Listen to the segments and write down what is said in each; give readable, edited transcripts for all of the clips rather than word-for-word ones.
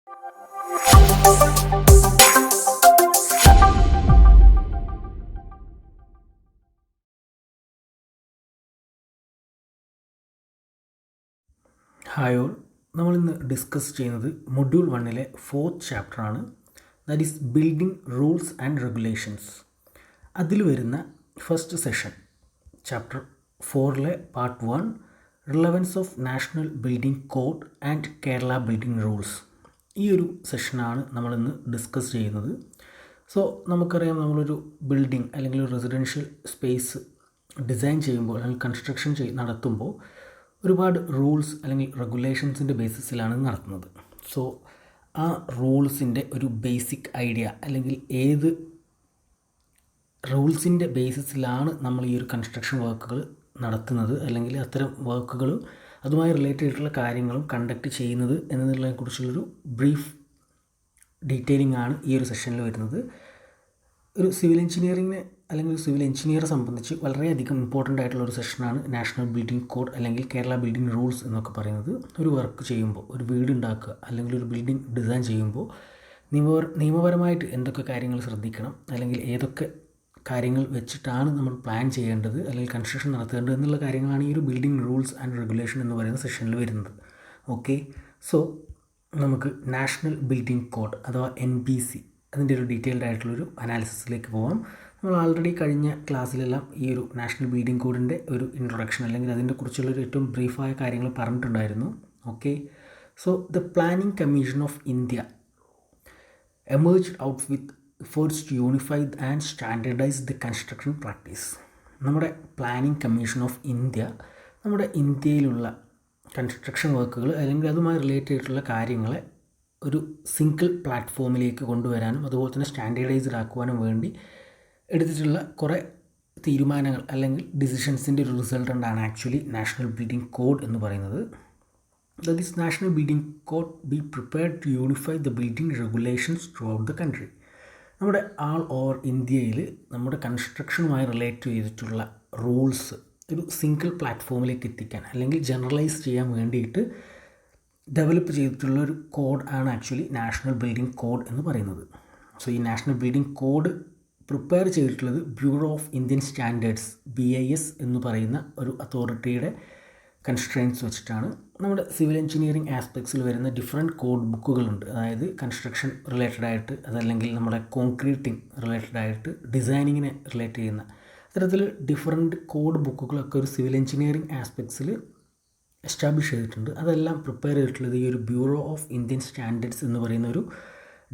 Hi all, നമ്മളിന്ന് discuss ചെയ്യുന്നത് module 1-ലെ 4th ചാപ്റ്ററാണ്. That is building rules and regulations. അതിൽ വരുന്ന ഫസ്റ്റ് സെഷൻ ചാപ്റ്റർ 4-ലെ part 1 relevance of national building code and Kerala building rules. ഈ ഒരു സെഷനാണ് നമ്മളിന്ന് ഡിസ്കസ് ചെയ്യുന്നത്. സോ നമുക്കറിയാം, നമ്മളൊരു ബിൽഡിംഗ് അല്ലെങ്കിൽ ഒരു റെസിഡൻഷ്യൽ സ്പേസ് ഡിസൈൻ ചെയ്യുമ്പോൾ അല്ലെങ്കിൽ കൺസ്ട്രക്ഷൻ നടത്തുമ്പോൾ ഒരുപാട് റൂൾസ് അല്ലെങ്കിൽ റെഗുലേഷൻസിൻ്റെ ബേസിസിലാണ് നടത്തുന്നത്. സോ ആ റൂൾസിൻ്റെ ഒരു ബേസിക് ഐഡിയ അല്ലെങ്കിൽ ഏത് റൂൾസിൻ്റെ ബേസിസിലാണ് നമ്മൾ ഈ ഒരു കൺസ്ട്രക്ഷൻ വർക്കുകൾ നടത്തുന്നത് അല്ലെങ്കിൽ അത്തരം വർക്കുകൾ അതുമായി റിലേറ്റഡ് ആയിട്ടുള്ള കാര്യങ്ങളും കണ്ടക്ട് ചെയ്യുന്നത് എന്നതിനെക്കുറിച്ചുള്ളൊരു ബ്രീഫ് ഡീറ്റെയിലിംഗ് ആണ് ഈ ഒരു സെഷനിൽ വരുന്നത്. ഒരു സിവിൽ എഞ്ചിനീയറിങ്ങിന് അല്ലെങ്കിൽ സിവിൽ എഞ്ചിനീയറെ സംബന്ധിച്ച് വളരെയധികം ഇമ്പോർട്ടൻ്റ് ആയിട്ടുള്ള ഒരു സെഷനാണ് നാഷണൽ ബിൽഡിംഗ് കോഡ് അല്ലെങ്കിൽ കേരള ബിൽഡിംഗ് റൂൾസ് എന്നൊക്കെ പറയുന്നത്. ഒരു വർക്ക് ചെയ്യുമ്പോൾ, ഒരു വീട് ഉണ്ടാക്കുക അല്ലെങ്കിൽ ഒരു ബിൽഡിംഗ് ഡിസൈൻ ചെയ്യുമ്പോൾ നിയമപരമായിട്ട് എന്തൊക്കെ കാര്യങ്ങൾ ശ്രദ്ധിക്കണം അല്ലെങ്കിൽ ഏതൊക്കെ കാര്യങ്ങൾ വെച്ചിട്ടാണ് നമ്മൾ പ്ലാൻ ചെയ്യേണ്ടത് അല്ലെങ്കിൽ കൺസ്ട്രക്ഷൻ നടത്തേണ്ടത് എന്നുള്ള കാര്യങ്ങളാണ് ഈ ഒരു ബിൽഡിംഗ് റൂൾസ് ആൻഡ് റെഗുലേഷൻ എന്ന് പറയുന്ന സെഷനിൽ വരുന്നത്. ഓക്കെ, സോ നമുക്ക് നാഷണൽ ബിൽഡിംഗ് കോഡ് അഥവാ NBC അതിൻ്റെ ഒരു ഡീറ്റെയിൽഡ് ആയിട്ടുള്ളൊരു അനാലിസിസിലേക്ക് പോകാം. നമ്മൾ ആൾറെഡി കഴിഞ്ഞ ക്ലാസ്സിലെല്ലാം ഈ ഒരു നാഷണൽ ബിൽഡിംഗ് കോഡിൻ്റെ ഒരു ഇൻട്രൊഡക്ഷൻ അല്ലെങ്കിൽ അതിൻ്റെ കുറിച്ചുള്ളൊരു ഏറ്റവും ബ്രീഫായ കാര്യങ്ങൾ പറഞ്ഞിട്ടുണ്ടായിരുന്നു. Okay, so the Planning Commission of India emerged out with efforts to unify and standardise the construction practice. നമ്മുടെ പ്ലാനിംഗ് കമ്മീഷൻ ഓഫ് ഇന്ത്യ നമ്മുടെ ഇന്ത്യയിലുള്ള കൺസ്ട്രക്ഷൻ വർക്കുകൾ അല്ലെങ്കിൽ അതുമായി റിലേറ്റഡ് ആയിട്ടുള്ള കാര്യങ്ങളെ ഒരു സിംഗിൾ പ്ലാറ്റ്ഫോമിലേക്ക് കൊണ്ടുവരാനും അതുപോലെ തന്നെ സ്റ്റാൻഡേർഡൈസ്ഡ് ആക്കുവാനും വേണ്ടി എടുത്തിട്ടുള്ള കുറേ തീരുമാനങ്ങൾ അല്ലെങ്കിൽ ഡിസിഷൻസിൻ്റെ ഒരു റിസൾട്ടൻ്റാണ് ആക്ച്വലി നാഷണൽ ബിൽഡിംഗ് കോഡ് എന്ന് പറയുന്നത്. That is National building Code be prepared to unify the building regulations throughout the country. നമ്മുടെ ആൾ ഓവർ ഇന്ത്യയിൽ നമ്മുടെ കൺസ്ട്രക്ഷനുമായി റിലേറ്റ് ചെയ്തിട്ടുള്ള റൂൾസ് ഒരു സിംഗിൾ പ്ലാറ്റ്ഫോമിലേക്ക് എത്തിക്കാൻ അല്ലെങ്കിൽ ജനറലൈസ് ചെയ്യാൻ വേണ്ടിയിട്ട് ഡെവലപ്പ് ചെയ്തിട്ടുള്ള ഒരു കോഡ് ആണ് ആക്ച്വലി നാഷണൽ ബിൽഡിംഗ് കോഡ് എന്ന് പറയുന്നത്. സോ ഈ നാഷണൽ ബിൽഡിംഗ് കോഡ് പ്രിപ്പയർ ചെയ്തിട്ടുള്ളത് bureau of Indian standards BIS എന്ന് പറയുന്ന ഒരു അതോറിറ്റിയുടെ കൺസ്ട്രെയിൻസ് വെച്ചിട്ടാണ്. നമ്മുടെ സിവിൽ എഞ്ചിനീയറിംഗ് ആസ്പെക്ട്സിൽ വരുന്ന ഡിഫറെൻറ്റ് കോഡ് ബുക്കുകളുണ്ട്. അതായത് കൺസ്ട്രക്ഷൻ റിലേറ്റഡ് ആയിട്ട്, അതല്ലെങ്കിൽ നമ്മുടെ കോൺക്രീറ്റിംഗ് റിലേറ്റഡ് ആയിട്ട്, ഡിസൈനിങ്ങിനെ റിലേറ്റ് ചെയ്യുന്ന അത്തരത്തിൽ ഡിഫറെൻറ്റ് കോഡ് ബുക്കുകളൊക്കെ ഒരു സിവിൽ എഞ്ചിനീയറിംഗ് ആസ്പെക്ട്സിൽ എസ്റ്റാബ്ലിഷ് ചെയ്തിട്ടുണ്ട്. അതെല്ലാം പ്രിപ്പയർ ചെയ്തിട്ടുള്ളത് ഈ ഒരു ബ്യൂറോ ഓഫ് ഇന്ത്യൻ സ്റ്റാൻഡേർഡ്സ് എന്ന് പറയുന്ന ഒരു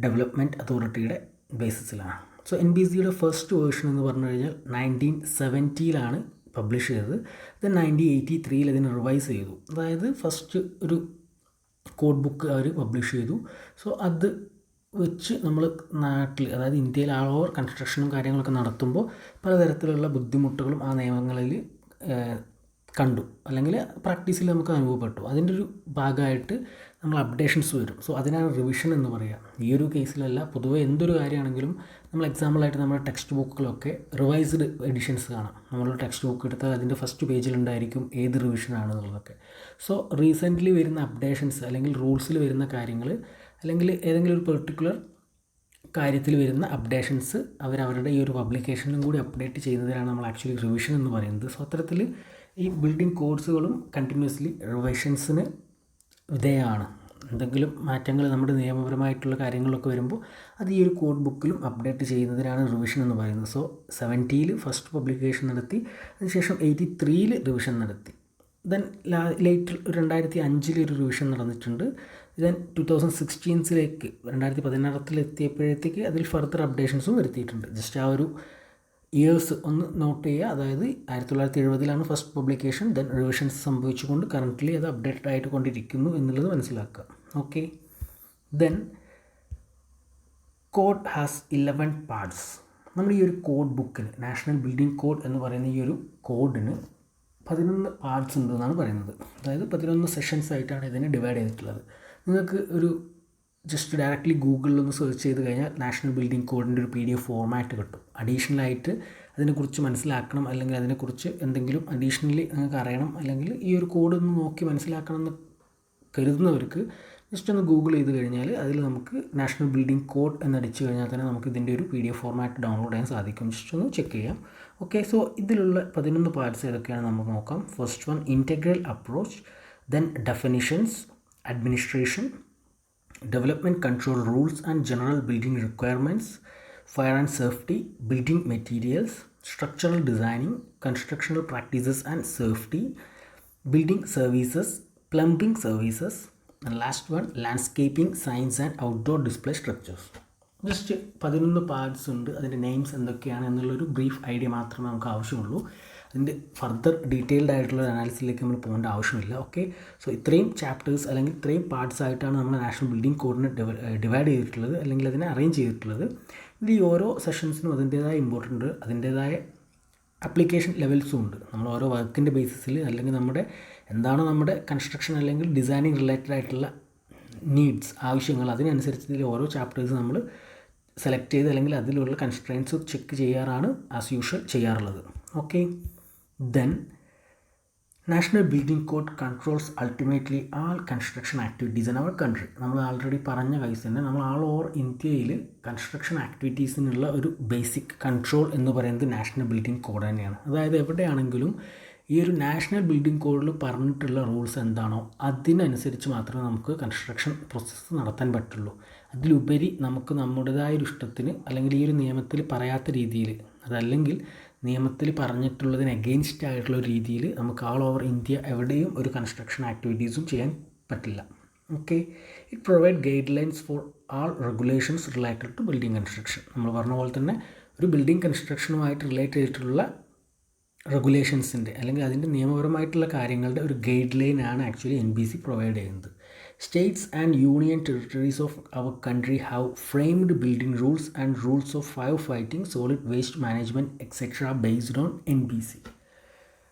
ഡെവലപ്മെൻറ്റ് അതോറിറ്റിയുടെ ബേസിസിലാണ്. സോ NBCയുടെ ഫസ്റ്റ് വേർഷൻ എന്ന് പറഞ്ഞു കഴിഞ്ഞാൽ 1970 പബ്ലിഷ് ചെയ്തത്. ദെൻ 1983 അതിനെ റിവൈസ് ചെയ്തു. അതായത് ഫസ്റ്റ് ഒരു കോഡ് ബുക്ക് അവർ പബ്ലിഷ് ചെയ്തു. സോ അത് വെച്ച് നമ്മൾ നാട്ടിൽ, അതായത് ഇന്ത്യയിൽ ആൾ ഓവർ കൺസ്ട്രക്ഷനും കാര്യങ്ങളൊക്കെ നടത്തുമ്പോൾ പലതരത്തിലുള്ള ബുദ്ധിമുട്ടുകളും ആ നിയമങ്ങളിൽ കണ്ടു അല്ലെങ്കിൽ പ്രാക്ടീസിൽ നമുക്ക് അനുഭവപ്പെട്ടു. അതിൻ്റെ ഒരു ഭാഗമായിട്ട് നമ്മൾ അപ്ഡേഷൻസ് വരും. സോ അതിനാണ് റിവിഷൻ എന്ന് പറയുക. ഈ ഒരു കേസിലല്ല, പൊതുവേ എന്തൊരു കാര്യമാണെങ്കിലും നമ്മൾ എക്സാമ്പിളായിട്ട് നമ്മുടെ ടെക്സ്റ്റ് ബുക്കിലൊക്കെ റിവൈസ്ഡ് എഡിഷൻസ് കാണാം. നമ്മൾ ടെക്സ്റ്റ് ബുക്ക് എടുത്താൽ അതിൻ്റെ ഫസ്റ്റ് പേജിലുണ്ടായിരിക്കും ഏത് റിവിഷനാണെന്നുള്ളതൊക്കെ. സോ റീസെൻ്റ്ലി വരുന്ന അപ്ഡേഷൻസ് അല്ലെങ്കിൽ റൂൾസിൽ വരുന്ന കാര്യങ്ങൾ അല്ലെങ്കിൽ ഏതെങ്കിലും ഒരു പെർട്ടിക്കുലർ കാര്യത്തിൽ വരുന്ന അപ്ഡേഷൻസ് അവരവരുടെ ഈ ഒരു പബ്ലിക്കേഷനിലും കൂടി അപ്ഡേറ്റ് ചെയ്യുന്നതിനാണ് നമ്മൾ ആക്ച്വലി റിവിഷൻ എന്ന് പറയുന്നത്. സോ അത്തരത്തിൽ ഈ ബിൽഡിംഗ് കോഡ്സുകളും കണ്ടിന്യൂസ്ലി റിവിഷൻസിന് വിധേയമാണ്. എന്തെങ്കിലും മാറ്റങ്ങൾ നമ്മുടെ നിയമപരമായിട്ടുള്ള കാര്യങ്ങളൊക്കെ വരുമ്പോൾ അത് ഈ ഒരു കോഡ് ബുക്കിലും അപ്ഡേറ്റ് ചെയ്യുന്നതിനാണ് റിവിഷൻ എന്ന് പറയുന്നത്. സോ 70 ഫസ്റ്റ് പബ്ലിക്കേഷൻ നടത്തി, അതിനുശേഷം 83 റിവിഷൻ നടത്തി. ദെൻ ലേറ്റർ 2005 ഒരു റിവിഷൻ നടന്നിട്ടുണ്ട്. ദെൻ 2016 2016 അതിൽ ഫർദർ അപ്ഡേഷൻസും വരുത്തിയിട്ടുണ്ട്. ജസ്റ്റ് ആ ഒരു ഇയേഴ്സ് ഒന്ന് നോട്ട് ചെയ്യുക. അതായത് 1970 ഫസ്റ്റ് പബ്ലിക്കേഷൻ, ദെൻ റിവിഷൻസ് സംഭവിച്ചുകൊണ്ട് കറൻ്റ്ലി അത് അപ്ഡേറ്റഡ് ആയിട്ട് കൊണ്ടിരിക്കുന്നു എന്നുള്ളത് മനസ്സിലാക്കുക. Okay, then code has 11 parts. നമ്മൾ ഈ ഒരു കോഡ് ബുക്കിന്, നാഷണൽ ബിൽഡിംഗ് കോഡ് എന്ന് പറയുന്ന ഈ ഒരു കോഡിന് 11 പാർട്സ് ഉണ്ടെന്നാണ് പറയുന്നത്. അതായത് 11 സെഷൻസ് ആയിട്ടാണ് ഇതിനെ ഡിവൈഡ് ചെയ്തിട്ടുള്ളത്. നിങ്ങൾക്ക് ഒരു ജസ്റ്റ് ഡയറക്റ്റ്ലി ഗൂഗിളിലൊന്ന് സെർച്ച് ചെയ്ത് കഴിഞ്ഞാൽ നാഷണൽ ബിൽഡിംഗ് കോഡിൻ്റെ ഒരു PDF ഫോർമാറ്റ് കിട്ടും. അഡീഷണലായിട്ട് അതിനെക്കുറിച്ച് മനസ്സിലാക്കണം അല്ലെങ്കിൽ അതിനെക്കുറിച്ച് എന്തെങ്കിലും അഡീഷണലി നിങ്ങൾക്ക് അറിയണം അല്ലെങ്കിൽ ഈ ഒരു കോഡ് ഒന്ന് നോക്കി മനസ്സിലാക്കണം എന്ന് കരുതുന്നവർക്ക് ജസ്റ്റ് ഒന്ന് ഗൂഗിൾ ചെയ്ത് കഴിഞ്ഞാൽ അതിൽ നമുക്ക് നാഷണൽ ബിൽഡിംഗ് കോഡ് എന്നടിച്ചു കഴിഞ്ഞാൽ തന്നെ നമുക്ക് ഇതിൻ്റെ ഒരു PDF ഫോർമാറ്റ് ഡൗൺലോഡ് ചെയ്യാൻ സാധിക്കും. ജസ്റ്റ് ഒന്ന് ചെക്ക് ചെയ്യാം. ഓക്കെ, സോ ഇതിലുള്ള 11 പാർട്സ് ഏതൊക്കെയാണ് നമുക്ക് നോക്കാം. First one integral approach, then definitions, administration, development control rules and general building requirements, fire and safety, building materials, structural designing, constructional practices and safety, building services, plumbing services, and last one landscaping, science and outdoor display structures. Just 11 parts ഉണ്ട്. അതിൻ്റെ names എന്തൊക്കെയാണ് എന്നുള്ളൊരു brief idea മാത്രമേ നമുക്ക് ആവശ്യമുള്ളൂ. അതിൻ്റെ further detailed ആയിട്ടുള്ള അനാലിസിസിലേക്ക് നമ്മൾ പോകേണ്ട ആവശ്യമില്ല. ഓക്കെ, സോ ഇത്രയും ചാപ്റ്റേഴ്സ് അല്ലെങ്കിൽ ഇത്രയും പാർട്സ് ആയിട്ടാണ് നമ്മൾ നാഷണൽ ബിൽഡിംഗ് കോഡിനെ ഡിവൈഡ് ചെയ്തിട്ടുള്ളത് അല്ലെങ്കിൽ അതിനെ അറേഞ്ച് ചെയ്തിട്ടുള്ളത്. ഇത് ഈ ഓരോ സെഷൻസിനും അതിൻ്റേതായ ഇമ്പോർട്ടൻ്റ്, അതിൻ്റേതായ ആപ്ലിക്കേഷൻ ലെവൽസും ഉണ്ട്. നമ്മൾ ഓരോ വർക്കിൻ്റെ ബേസിസിൽ അല്ലെങ്കിൽ നമ്മുടെ കൺസ്ട്രക്ഷൻ അല്ലെങ്കിൽ ഡിസൈനിങ് റിലേറ്റഡ് ആയിട്ടുള്ള നീഡ്സ്, ആവശ്യങ്ങൾ, അതിനനുസരിച്ച് ഇതിൽ ഓരോ ചാപ്റ്റേഴ്സ് നമ്മൾ സെലക്ട് ചെയ്ത് അല്ലെങ്കിൽ അതിലുള്ള കൺസ്ട്രെയിൻസ് ചെക്ക് ചെയ്യാറാണ് ആസ് യൂഷ്വൽ ചെയ്യാറുള്ളത്. Okay, then National building Code controls ultimately all construction activities in our country. നമ്മൾ ആൾറെഡി പറഞ്ഞ കേസ് തന്നെ നമ്മൾ ആൾ ഓവർ ഇന്ത്യയിൽ കൺസ്ട്രക്ഷൻ ആക്ടിവിറ്റീസിനുള്ള ഒരു ബേസിക് കൺട്രോൾ എന്ന് പറയുന്നത് നാഷണൽ ബിൽഡിംഗ് കോഡ് തന്നെയാണ്. അതായത് എവിടെയാണെങ്കിലും ഈ ഒരു നാഷണൽ ബിൽഡിംഗ് കോഡിൽ പറഞ്ഞിട്ടുള്ള റൂൾസ് എന്താണോ അതിനനുസരിച്ച് മാത്രമേ നമുക്ക് കൺസ്ട്രക്ഷൻ പ്രോസസ്സ് നടത്താൻ പറ്റുള്ളൂ. അതിലുപരി നമുക്ക് നമ്മുടേതായൊരു ഇഷ്ടത്തിന് അല്ലെങ്കിൽ ഈ ഒരു നിയമത്തിൽ പറയാത്ത രീതിയിൽ, അതല്ലെങ്കിൽ നിയമത്തിൽ പറഞ്ഞിട്ടുള്ളതിന് അഗെയിൻസ്റ്റ് ആയിട്ടുള്ള ഒരു രീതിയിൽ നമുക്ക് ആൾ ഓവർ ഇന്ത്യ എവിടെയും ഒരു കൺസ്ട്രക്ഷൻ ആക്ടിവിറ്റീസും ചെയ്യാൻ പറ്റില്ല. Okay, it provide guidelines for all regulations related to building construction. നമ്മൾ പറഞ്ഞ പോലെ തന്നെ ഒരു ബിൽഡിംഗ് കൺസ്ട്രക്ഷനുമായിട്ട് റിലേറ്റ് ചെയ്തിട്ടുള്ള റെഗുലേഷൻസിൻ്റെ അല്ലെങ്കിൽ അതിൻ്റെ നിയമപരമായിട്ടുള്ള കാര്യങ്ങളുടെ ഒരു ഗൈഡ് ലൈനാണ് ആക്ച്വലി NBC പ്രൊവൈഡ് ചെയ്യുന്നത്. States and union territories of our country have framed building rules and rules of fire fighting, solid waste management etcetera based on NBC.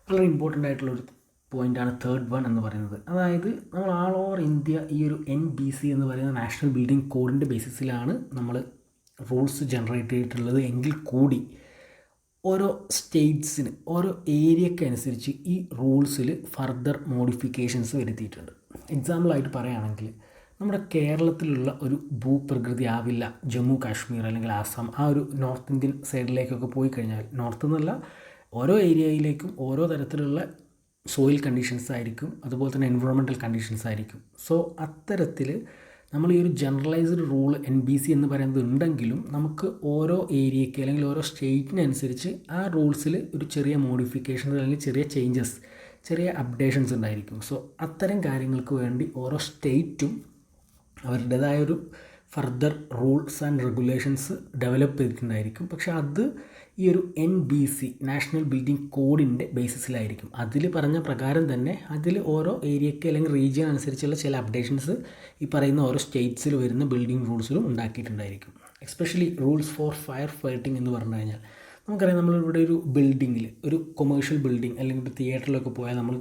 വളരെ ഇമ്പോർട്ടൻ്റ് ആയിട്ടുള്ളൊരു പോയിൻ്റാണ് തേർഡ് വൺ എന്ന് പറയുന്നത്. അതായത് നമ്മൾ ആൾ ഓവർ ഇന്ത്യ ഈ ഒരു NBC എന്ന് പറയുന്ന നാഷണൽ ബിൽഡിംഗ് കോഡിൻ്റെ ബേസിസിലാണ് നമ്മൾ റൂൾസ് ജനറേറ്റ് ചെയ്തിട്ടുള്ളത് എങ്കിൽ കൂടി ഓരോ സ്റ്റേറ്റ്സിന് ഓരോ ഏരിയയ്ക്ക് അനുസരിച്ച് ഈ റൂൾസിൽ ഫർദർ മോഡിഫിക്കേഷൻസ് വരുത്തിയിട്ടുണ്ട്. എക്സാമ്പിളായിട്ട് പറയുകയാണെങ്കിൽ നമ്മുടെ കേരളത്തിലുള്ള ഒരു ഭൂപ്രകൃതി ആവില്ല ജമ്മു കാശ്മീർ അല്ലെങ്കിൽ ആസാം, ആ ഒരു നോർത്ത് ഇന്ത്യൻ സൈഡിലേക്കൊക്കെ പോയി കഴിഞ്ഞാൽ, നോർത്ത് എന്നല്ല ഓരോ ഏരിയയിലേക്കും ഓരോ തരത്തിലുള്ള സോയിൽ കണ്ടീഷൻസ് ആയിരിക്കും, അതുപോലെ തന്നെ എൻവയോൺമെൻറ്റൽ കണ്ടീഷൻസ് ആയിരിക്കും. സോ അത്തരത്തിൽ നമ്മൾ ഈ ഒരു ജനറലൈസ്ഡ് റൂൾ NBC എന്ന് പറയുന്നത് ഉണ്ടെങ്കിലും നമുക്ക് ഓരോ ഏരിയയ്ക്ക് അല്ലെങ്കിൽ ഓരോ സ്റ്റേറ്റിനനുസരിച്ച് ആ റൂൾസിൽ ഒരു ചെറിയ മോഡിഫിക്കേഷൻസ് അല്ലെങ്കിൽ ചെറിയ ചേഞ്ചസ്, ചെറിയ അപ്ഡേഷൻസ് ഉണ്ടായിരിക്കും. സോ അത്തരം കാര്യങ്ങൾക്ക് വേണ്ടി ഓരോ സ്റ്റേറ്റും അവരുടേതായൊരു further rules and regulations develop ചെയ്തിട്ടുണ്ടായിരിക്കും. പക്ഷേ അത് ഈ ഒരു NBC നാഷണൽ ബിൽഡിംഗ് കോഡിൻ്റെ ബേസിസിലായിരിക്കും. അതിൽ പറഞ്ഞ പ്രകാരം തന്നെ അതിൽ ഓരോ ഏരിയയ്ക്ക് അല്ലെങ്കിൽ റീജിയൻ അനുസരിച്ചുള്ള ചില അപ്ഡേഷൻസ് ഈ പറയുന്ന ഓരോ സ്റ്റേറ്റ്സിൽ വരുന്ന ബിൽഡിംഗ് റൂൾസിലും ഉണ്ടാക്കിയിട്ടുണ്ടായിരിക്കും. Especially rules for fire fighting എന്ന് പറഞ്ഞു കഴിഞ്ഞാൽ നമുക്കറിയാം, നമ്മളിവിടെ ഒരു ബിൽഡിങ്ങിൽ, ഒരു കൊമേഴ്ഷ്യൽ ബിൽഡിംഗ് അല്ലെങ്കിൽ ഒരു തിയേറ്ററിലൊക്കെ പോയാൽ നമ്മൾ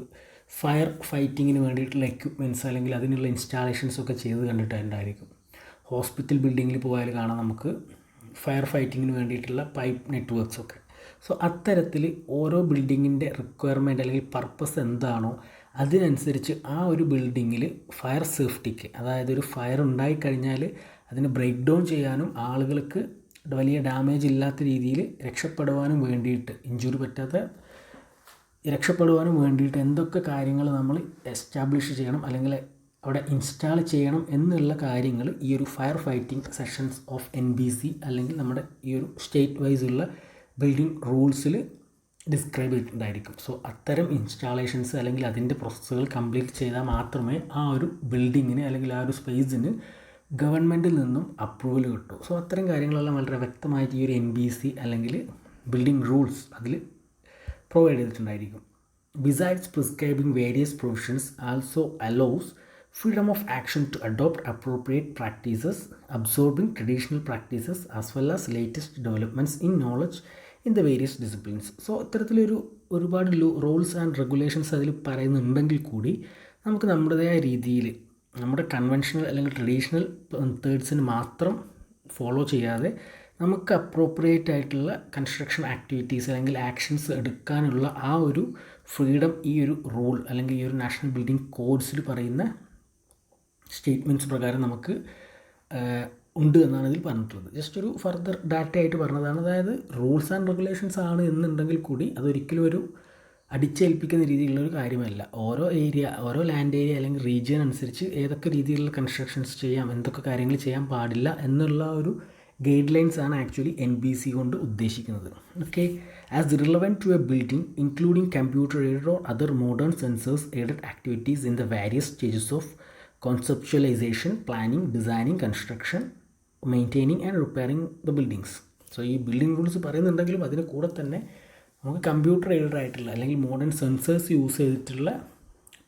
ഫയർ ഫൈറ്റിങ്ങിന് വേണ്ടിയിട്ടുള്ള എക്യുപ്മെൻറ്റ്സ് അല്ലെങ്കിൽ അതിനുള്ള ഇൻസ്റ്റാളേഷൻസൊക്കെ ചെയ്ത് കണ്ടിട്ടുണ്ടായിരിക്കും. ഹോസ്പിറ്റൽ ബിൽഡിങ്ങിൽ പോയാൽ കാണാം നമുക്ക് ഫയർ ഫൈറ്റിങ്ങിന് വേണ്ടിയിട്ടുള്ള പൈപ്പ് നെറ്റ്വർക്ക്സൊക്കെ. സോ അത്തരത്തിൽ ഓരോ ബിൽഡിങ്ങിൻ്റെ റിക്വയർമെൻറ്റ് അല്ലെങ്കിൽ പർപ്പസ് എന്താണോ അതിനനുസരിച്ച് ആ ഒരു ബിൽഡിങ്ങിൽ ഫയർ സേഫ്റ്റിക്ക്, അതായത് ഒരു ഫയർ ഉണ്ടായിക്കഴിഞ്ഞാൽ അതിനെ ബ്രേക്ക് ഡൗൺ ചെയ്യാനും ആളുകൾക്ക് വലിയ ഡാമേജ് ഇല്ലാത്ത രീതിയിൽ രക്ഷപ്പെടുവാനും വേണ്ടിയിട്ട്, ഇഞ്ചുറി പറ്റാത്ത രക്ഷപ്പെടുവാനും വേണ്ടിയിട്ട് എന്തൊക്കെ കാര്യങ്ങൾ നമ്മൾ എസ്റ്റാബ്ലിഷ് ചെയ്യണം അല്ലെങ്കിൽ അവിടെ ഇൻസ്റ്റാൾ ചെയ്യണം എന്നുള്ള കാര്യങ്ങൾ ഈ ഒരു fire fighting sessions of NBC അല്ലെങ്കിൽ നമ്മുടെ ഈ ഒരു സ്റ്റേറ്റ് വൈസ് ഉള്ള ബിൽഡിംഗ് റൂൾസിൽ ഡിസ്ക്രൈബ് ചെയ്തിട്ടുണ്ടായിരിക്കും. സോ അത്തരം ഇൻസ്റ്റാളേഷൻസ് അല്ലെങ്കിൽ അതിൻ്റെ പ്രോസസ്സുകൾ കംപ്ലീറ്റ് ചെയ്താൽ മാത്രമേ ആ ഒരു ബിൽഡിങ്ങിന് അല്ലെങ്കിൽ ആ ഒരു സ്പേസിന് ഗവൺമെൻറ്റിൽ നിന്നും അപ്രൂവൽ കിട്ടും. സോ അത്തരം കാര്യങ്ങളെല്ലാം വളരെ വ്യക്തമായിട്ട് ഈ ഒരു NBC അല്ലെങ്കിൽ ബിൽഡിംഗ് റൂൾസ് അതിൽ പ്രൊവൈഡ് ചെയ്തിട്ടുണ്ടായിരിക്കും. Besides prescribing various provisions also allows freedom of action to adopt appropriate practices, absorbing traditional practices as well as latest developments in knowledge in the various disciplines. So ഇത്തരത്തിലൊരു ഒരുപാട് rules and regulations അതിൽ പറയുന്നുണ്ടെങ്കിൽ കൂടി നമുക്ക് നമ്മുടേതായ രീതിയിൽ നമ്മുടെ conventional അല്ലെങ്കിൽ ട്രഡീഷണൽ മെത്തേഡ്സിന് മാത്രം ഫോളോ ചെയ്യാതെ നമുക്ക് അപ്രോപ്രിയേറ്റ് ആയിട്ടുള്ള കൺസ്ട്രക്ഷൻ ആക്ടിവിറ്റീസ് അല്ലെങ്കിൽ ആക്ഷൻസ് എടുക്കാനുള്ള ആ ഒരു ഫ്രീഡം ഈ ഒരു റൂൾ അല്ലെങ്കിൽ ഈ ഒരു നാഷണൽ ബിൽഡിംഗ് കോഡ്സിൽ പറയുന്ന സ്റ്റേറ്റ്മെൻറ്റ്സ് പ്രകാരം നമുക്ക് ഉണ്ട് എന്നാണ് ഇതിൽ പറഞ്ഞിട്ടുള്ളത്. ജസ്റ്റ് ഒരു ഫർദർ ഡാറ്റ ആയിട്ട് പറഞ്ഞതാണ്. അതായത് റൂൾസ് ആൻഡ് റെഗുലേഷൻസ് ആണ് എന്നുണ്ടെങ്കിൽ കൂടി അതൊരിക്കലും ഒരു അടിച്ചേൽപ്പിക്കുന്ന രീതിയിലുള്ളൊരു കാര്യമല്ല. ഓരോ ഏരിയ, ഓരോ ലാൻഡ് ഏരിയ അല്ലെങ്കിൽ റീജിയൻ അനുസരിച്ച് ഏതൊക്കെ രീതിയിലുള്ള കൺസ്ട്രക്ഷൻസ് ചെയ്യാം, എന്തൊക്കെ കാര്യങ്ങൾ ചെയ്യാൻ പാടില്ല എന്നുള്ള ഒരു ഗൈഡ് ലൈൻസ് ആണ് ആക്ച്വലി NBC കൊണ്ട് ഉദ്ദേശിക്കുന്നത്. Okay, as relevant to a building including computer aided or other modern sensors aided activities in the various stages of conceptualization, planning, designing, construction, maintaining and repairing the buildings. So ഈ building rules പറയുന്നുണ്ടെങ്കിലും അതിന് കൂടെ തന്നെ നമുക്ക് computer aided ആയിട്ടുള്ള അല്ലെങ്കിൽ modern sensors use ചെയ്തിട്ടുള്ള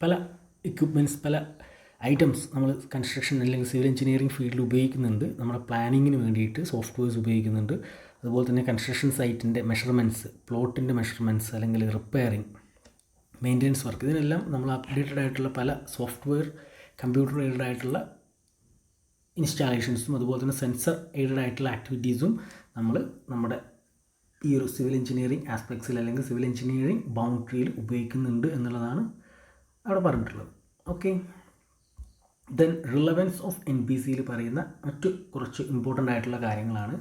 പല എക്യുപ്മെൻറ്റ്സ്, പല ഐറ്റംസ് നമ്മൾ കൺസ്ട്രക്ഷൻ അല്ലെങ്കിൽ സിവിൽ എഞ്ചിനീയറിംഗ് ഫീൽഡിൽ ഉപയോഗിക്കുന്നുണ്ട്. നമ്മുടെ പ്ലാനിങ്ങിന് വേണ്ടിയിട്ട് സോഫ്റ്റ്വെയർസ് ഉപയോഗിക്കുന്നുണ്ട്. അതുപോലെ തന്നെ കൺസ്ട്രക്ഷൻ സൈറ്റിൻ്റെ മെഷർമെൻറ്റ്സ്, പ്ലോട്ടിൻ്റെ മെഷർമെൻറ്റ്സ് അല്ലെങ്കിൽ റിപ്പയറിങ്, മെയിൻ്റെനൻസ് വർക്ക്, ഇതിനെല്ലാം നമ്മൾ അപ്ഡേറ്റഡ് ആയിട്ടുള്ള പല സോഫ്റ്റ്വെയർ, കമ്പ്യൂട്ടർ എയ്ഡഡ് ആയിട്ടുള്ള ഇൻസ്റ്റാളേഷൻസും അതുപോലെ തന്നെ സെൻസർ എയ്ഡഡ് ആയിട്ടുള്ള ആക്ടിവിറ്റീസും നമ്മൾ നമ്മുടെ ഈ ഒരു സിവിൽ എഞ്ചിനീയറിംഗ് ആസ്പെക്ട്സിൽ അല്ലെങ്കിൽ സിവിൽ എഞ്ചിനീയറിംഗ് ബൗണ്ടറിയിൽ ഉപയോഗിക്കുന്നുണ്ട് എന്നുള്ളതാണ് അവിടെ പറഞ്ഞിട്ടുള്ളത്. ഓക്കെ, ദെൻ റിലവൻസ് ഓഫ് NBCയിൽ പറയുന്ന മറ്റു കുറച്ച് ഇമ്പോർട്ടൻ്റ് ആയിട്ടുള്ള കാര്യങ്ങളാണ്.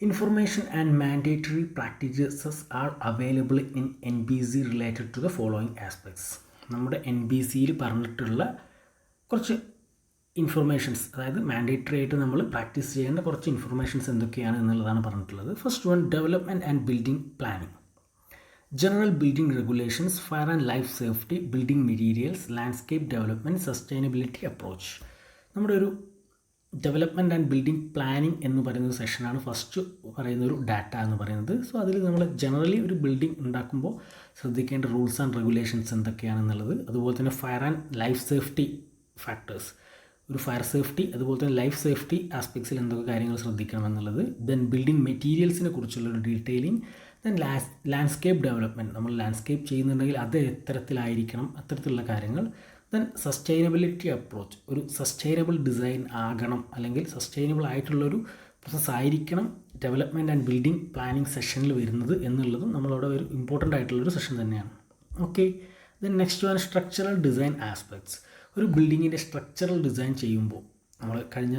Information and mandatory practices are available in NBC related to the following aspects. നമ്മുടെ NBCയിൽ പറഞ്ഞിട്ടുള്ള കുറച്ച് ഇൻഫർമേഷൻസ്, അതായത് മാൻഡേറ്ററി ആയിട്ട് നമ്മൾ പ്രാക്ടീസ് ചെയ്യേണ്ട കുറച്ച് ഇൻഫർമേഷൻസ് എന്തൊക്കെയാണ് എന്നുള്ളതാണ് പറഞ്ഞിട്ടുള്ളത്. First one, development and building planning, general building regulations, fire and life safety, building materials, landscape development, sustainability approach. നമ്മുടെ ഒരു ഡെവലപ്മെൻറ്റ് ആൻഡ് ബിൽഡിംഗ് പ്ലാനിങ് എന്ന് പറയുന്ന ഒരു സെഷനാണ് ഫസ്റ്റ് പറയുന്ന ഒരു ഡാറ്റ എന്ന് പറയുന്നത്. സോ അതിൽ നമ്മൾ ജനറലി ഒരു ബിൽഡിംഗ് ഉണ്ടാക്കുമ്പോൾ ശ്രദ്ധിക്കേണ്ട റൂൾസ് ആൻഡ് റെഗുലേഷൻസ് എന്തൊക്കെയാണെന്നുള്ളത്, അതുപോലെ തന്നെ fire and life safety factors, ഒരു ഫയർ സേഫ്റ്റി അതുപോലെ തന്നെ ലൈഫ് സേഫ്റ്റി ആസ്പെക്ട്സിൽ എന്തൊക്കെ കാര്യങ്ങൾ ശ്രദ്ധിക്കണം എന്നുള്ളത്, ദെൻ ബിൽഡിംഗ് മെറ്റീരിയൽസിനെ കുറിച്ചുള്ളൊരു ഡീറ്റെയിലിംഗ്, ദെൻ ലാൻഡ്സ്കേപ്പ് ഡെവലപ്മെൻറ്റ്, നമ്മൾ ലാൻഡ്സ്കേപ്പ് ചെയ്യുന്നുണ്ടെങ്കിൽ അത് എത്തരത്തിലായിരിക്കണം, അത്തരത്തിലുള്ള കാര്യങ്ങൾ, ദെൻ സസ്റ്റൈനബിലിറ്റി അപ്രോച്ച്, ഒരു സസ്റ്റൈനബിൾ ഡിസൈൻ ആകണം അല്ലെങ്കിൽ സസ്റ്റൈനബിൾ ആയിട്ടുള്ളൊരു പ്രോസസ്സ് ആയിരിക്കണം ഡെവലപ്മെൻറ്റ് ആൻഡ് ബിൽഡിംഗ് പ്ലാനിങ് സെഷനിൽ വരുന്നത് എന്നുള്ളതും നമ്മളവിടെ ഒരു ഇമ്പോർട്ടൻ്റ് ആയിട്ടുള്ളൊരു സെഷൻ തന്നെയാണ്. Okay, then next one structural design aspects. ഒരു ബിൽഡിങ്ങിൻ്റെ സ്ട്രക്ചറൽ ഡിസൈൻ ചെയ്യുമ്പോൾ നമ്മൾ കഴിഞ്ഞ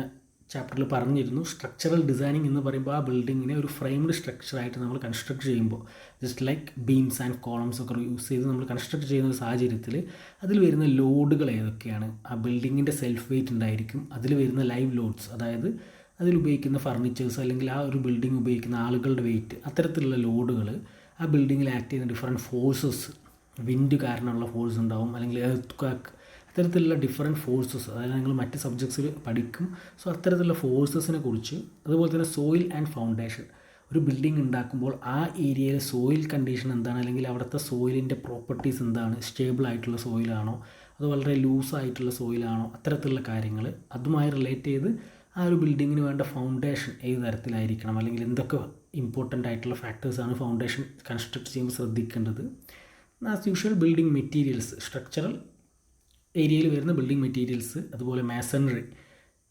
ചാപ്റ്ററിൽ പറഞ്ഞിരുന്നു, സ്ട്രക്ചറൽ ഡിസൈനിങ് എന്ന് പറയുമ്പോൾ ആ ബിൽഡിങ്ങിനെ ഒരു ഫ്രെയിംഡ് സ്ട്രക്ചറായിട്ട് നമ്മൾ കൺസ്ട്രക്ട് ചെയ്യുമ്പോൾ just like beams and columns ഒക്കെ യൂസ് ചെയ്ത് നമ്മൾ കൺസ്ട്രക്ട് ചെയ്യുന്ന ഒരു സാഹചര്യത്തിൽ അതിൽ വരുന്ന ലോഡുകൾ ഏതൊക്കെയാണ്, ആ ബിൽഡിങ്ങിൻ്റെ സെൽഫ് വെയ്റ്റ് ഉണ്ടായിരിക്കും, അതിൽ വരുന്ന ലൈവ് ലോഡ്സ്, അതായത് അതിൽ ഉപയോഗിക്കുന്ന ഫർണിച്ചേഴ്സ് അല്ലെങ്കിൽ ആ ഒരു ബിൽഡിംഗ് ഉപയോഗിക്കുന്ന ആളുകളുടെ വെയ്റ്റ്, അത്തരത്തിലുള്ള ലോഡുകൾ, ആ ബിൽഡിങ്ങിൽ ആക്ട് ചെയ്യുന്ന ഡിഫറെൻറ്റ് ഫോഴ്സസ്, വിൻഡ് കാരണമുള്ള ഫോഴ്സ് ഉണ്ടാവും അല്ലെങ്കിൽ എർത്ത്, അത്തരത്തിലുള്ള ഡിഫറെൻറ്റ് ഫോഴ്സസ്, അതായത് നിങ്ങൾ മറ്റ് സബ്ജക്ട്സിൽ പഠിക്കും. സോ അത്തരത്തിലുള്ള ഫോഴ്സസിനെ കുറിച്ച്, അതുപോലെ തന്നെ സോയിൽ ആൻഡ് ഫൗണ്ടേഷൻ, ഒരു ബിൽഡിംഗ് ഉണ്ടാക്കുമ്പോൾ ആ ഏരിയയിലെ സോയിൽ കണ്ടീഷൻ എന്താണ്, അല്ലെങ്കിൽ അവിടുത്തെ സോയിലിൻ്റെ പ്രോപ്പർട്ടീസ് എന്താണ്, സ്റ്റേബിൾ ആയിട്ടുള്ള സോയിലാണോ അതോ വളരെ ലൂസായിട്ടുള്ള സോയിലാണോ, അത്തരത്തിലുള്ള കാര്യങ്ങൾ അതുമായി റിലേറ്റ് ചെയ്ത് ആ ഒരു ബിൽഡിങ്ങിന് വേണ്ട ഫൗണ്ടേഷൻ ഏത് തരത്തിലായിരിക്കണം, അല്ലെങ്കിൽ എന്തൊക്കെ ഇമ്പോർട്ടൻ്റ് ആയിട്ടുള്ള ഫാക്ടേഴ്സാണ് ഫൗണ്ടേഷൻ കൺസ്ട്രക്ട് ചെയ്യുമ്പോൾ ശ്രദ്ധിക്കേണ്ടത്. As usual building materials, structural ഏരിയയിൽ വരുന്ന ബിൽഡിംഗ് മെറ്റീരിയൽസ്, അതുപോലെ masonry,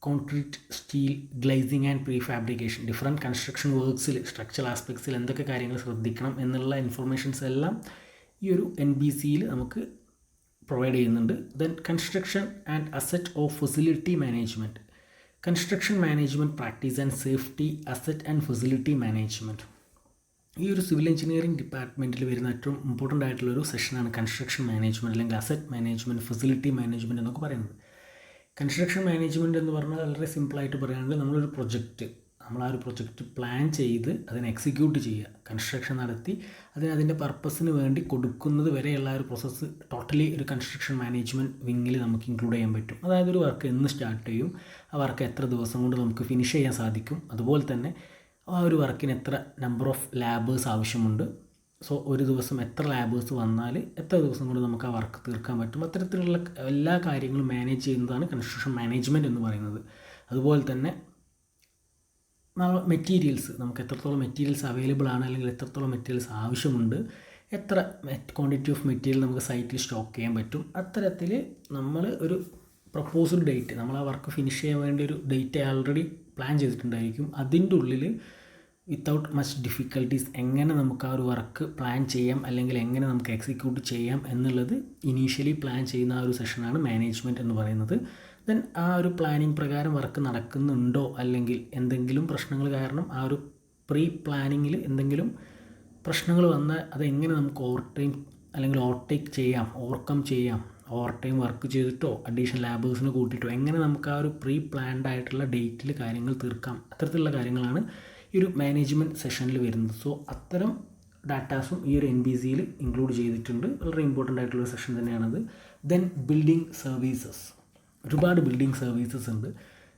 concrete, steel, glazing and pre fabrication, different construction വർക്ക്സിൽ സ്ട്രക്ചറൽ ആസ്പെക്ട്സിൽ എന്തൊക്കെ കാര്യങ്ങൾ ശ്രദ്ധിക്കണം എന്നുള്ള ഇൻഫർമേഷൻസ് എല്ലാം ഈ ഒരു NBCയിൽ നമുക്ക് പ്രൊവൈഡ് ചെയ്യുന്നുണ്ട്. Then construction and asset of facility management, construction management practice and safety, asset and facility management. ഈ ഒരു സിവിൽ എഞ്ചിനീയറിംഗ് ഡിപ്പാർട്ട്മെൻറ്റിൽ വരുന്ന ഏറ്റവും ഇമ്പോർട്ടൻ്റ് ആയിട്ടുള്ളൊരു സെഷനാണ് കൺസ്ട്രക്ഷൻ മാനേജ്മെൻറ്റ് അല്ലെങ്കിൽ അസറ്റ് മാനേജ്മെൻറ്റ്, ഫെസിലിറ്റി മാനേജ്മെൻറ്റ് എന്നൊക്കെ പറയുന്നത്. കൺസ്ട്രക്ഷൻ മാനേജ്മെൻറ്റ് എന്ന് പറഞ്ഞാൽ വളരെ സിമ്പിളായിട്ട് പറയുകയാണെങ്കിൽ നമ്മളൊരു പ്രൊജക്റ്റ്, നമ്മൾ ആ ഒരു പ്രൊജക്റ്റ് പ്ലാൻ ചെയ്ത് അതിനെ എക്സിക്യൂട്ട് ചെയ്യുക, കൺസ്ട്രക്ഷൻ നടത്തി അതിൻ്റെ പർപ്പസിന് വേണ്ടി കൊടുക്കുന്നത് വരെയുള്ള ഒരു പ്രോസസ്സ് ടോട്ടലി ഒരു കൺസ്ട്രക്ഷൻ മാനേജ്മെൻറ്റ് വിങ്ങിൽ നമുക്ക് ഇൻക്ലൂഡ് ചെയ്യാൻ പറ്റും. അതായത് ഒരു വർക്ക് എന്ന് സ്റ്റാർട്ട് ചെയ്യും, ആ വർക്ക് എത്ര ദിവസം കൊണ്ട് നമുക്ക് ഫിനിഷ് ചെയ്യാൻ സാധിക്കും, അതുപോലെ തന്നെ ആ ഒരു വർക്കിന് എത്ര നമ്പർ ഓഫ് ലാബേഴ്സ് ആവശ്യമുണ്ട്, സോ ഒരു ദിവസം എത്ര ലാബേഴ്സ് വന്നാൽ എത്ര ദിവസം കൊണ്ട് നമുക്ക് ആ വർക്ക് തീർക്കാൻ പറ്റും, അത്തരത്തിലുള്ള എല്ലാ കാര്യങ്ങളും മാനേജ് ചെയ്യുന്നതാണ് കൺസ്ട്രക്ഷൻ മാനേജ്മെൻറ്റ് എന്ന് പറയുന്നത്. അതുപോലെ തന്നെ മെറ്റീരിയൽസ്, നമുക്ക് എത്രത്തോളം മെറ്റീരിയൽസ് അവൈലബിൾ ആണ് അല്ലെങ്കിൽ എത്രത്തോളം മെറ്റീരിയൽസ് ആവശ്യമുണ്ട്, എത്ര ക്വാണ്ടിറ്റി ഓഫ് മെറ്റീരിയൽ നമുക്ക് സൈറ്റിൽ സ്റ്റോക്ക് ചെയ്യാൻ പറ്റും, അത്തരത്തിൽ നമ്മൾ ഒരു പ്രപ്പോസ്ഡ് ഡേറ്റ്, നമ്മൾ ആ വർക്ക് ഫിനിഷ് ചെയ്യാൻ വേണ്ടി ഒരു ഡേറ്റ് ആൾറെഡി പ്ലാൻ ചെയ്തിട്ടുണ്ടായിരിക്കും. അതിൻ്റെ ഉള്ളിൽ വിത്തൗട്ട് മച്ച് ഡിഫിക്കൽട്ടീസ് എങ്ങനെ നമുക്ക് ആ ഒരു വർക്ക് പ്ലാൻ ചെയ്യാം അല്ലെങ്കിൽ എങ്ങനെ നമുക്ക് എക്സിക്യൂട്ട് ചെയ്യാം എന്നുള്ളത് ഇനീഷ്യലി പ്ലാൻ ചെയ്യുന്ന ആ ഒരു സെഷനാണ് മാനേജ്മെൻറ്റ് എന്ന് പറയുന്നത്. ദെൻ ആ ഒരു പ്ലാനിങ് പ്രകാരം വർക്ക് നടക്കുന്നുണ്ടോ അല്ലെങ്കിൽ എന്തെങ്കിലും പ്രശ്നങ്ങൾ കാരണം ആ ഒരു പ്രീ പ്ലാനിങ്ങിൽ എന്തെങ്കിലും പ്രശ്നങ്ങൾ വന്നാൽ അതെങ്ങനെ നമുക്ക് ഓവർടേക്ക് ചെയ്യാം, ഓവർകം ചെയ്യാം, ഓവർ ടൈം വർക്ക് ചെയ്തിട്ടോ അഡീഷണൽ ലാബേഴ്സിനെ കൂട്ടിയിട്ടോ എങ്ങനെ നമുക്ക് ആ ഒരു പ്രീ പ്ലാൻഡ് ആയിട്ടുള്ള ഡേറ്റിൽ കാര്യങ്ങൾ തീർക്കാം, അത്തരത്തിലുള്ള കാര്യങ്ങളാണ് ഈ ഒരു മാനേജ്മെൻറ്റ് സെഷനിൽ വരുന്നത്. സോ അത്തരം ഡാറ്റാസും ഈ ഒരു NBCയിൽ ഇൻക്ലൂഡ് ചെയ്തിട്ടുണ്ട്. വളരെ ഇമ്പോർട്ടൻ്റ് ആയിട്ടുള്ള സെഷൻ തന്നെയാണത്. ദെൻ ബിൽഡിംഗ് സർവീസസ്, ഒരുപാട് ബിൽഡിംഗ് സർവീസസ് ഉണ്ട്.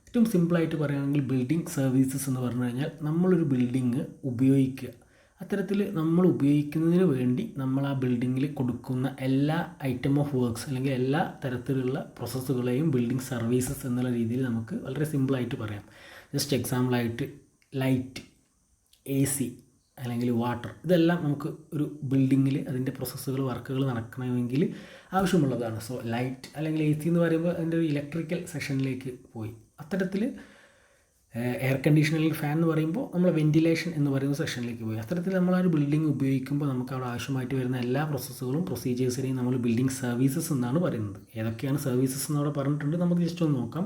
ഏറ്റവും സിമ്പിളായിട്ട് പറയുകയാണെങ്കിൽ ബിൽഡിംഗ് സർവീസസ് എന്ന് പറഞ്ഞു കഴിഞ്ഞാൽ നമ്മളൊരു ബിൽഡിങ് ഉപയോഗിക്കുക, അത്തരത്തിൽ നമ്മൾ ഉപയോഗിക്കുന്നതിന് വേണ്ടി നമ്മൾ ആ ബിൽഡിങ്ങിൽ കൊടുക്കുന്ന എല്ലാ ഐറ്റം ഓഫ് വർക്ക്സ് അല്ലെങ്കിൽ എല്ലാ തരത്തിലുള്ള പ്രോസസ്സുകളെയും ബിൽഡിംഗ് സർവീസസ് എന്നുള്ള രീതിയിൽ നമുക്ക് വളരെ സിമ്പിളായിട്ട് പറയാം. ജസ്റ്റ് എക്സാമ്പിളായിട്ട് ലൈറ്റ്, AC അല്ലെങ്കിൽ വാട്ടർ, ഇതെല്ലാം നമുക്ക് ഒരു ബിൽഡിങ്ങിൽ അതിൻ്റെ പ്രോസസ്സുകൾ വർക്കുകൾ നടക്കണമെങ്കിൽ ആവശ്യമുള്ളതാണ്. സോ ലൈറ്റ് അല്ലെങ്കിൽ AC എന്ന് പറയുമ്പോൾ അതിൻ്റെ ഒരു ഇലക്ട്രിക്കൽ സെഷനിലേക്ക് പോയി. അത്തരത്തിൽ എയർ കണ്ടീഷനിങ് ഫാൻ എന്ന് പറയുമ്പോൾ നമ്മൾ വെൻറ്റിലേഷൻ എന്ന് പറയുന്ന സെക്ഷനിലേക്ക് പോയി. അത്തരത്തിൽ നമ്മൾ ആ ഒരു ബിൽഡിംഗ് ഉപയോഗിക്കുമ്പോൾ നമുക്ക് അവിടെ ആവശ്യമായിട്ട് വരുന്ന എല്ലാ പ്രോസസ്സുകളും പ്രൊസീജിയേഴ്സിനെയും നമ്മൾ ബിൽഡിംഗ് സർവീസസ് എന്നാണ് പറയുന്നത്. ഏതൊക്കെയാണ് സർവീസസ് എന്നവിടെ പറഞ്ഞിട്ടുണ്ട്, നമുക്ക് ജസ്റ്റ് ഒന്ന് നോക്കാം.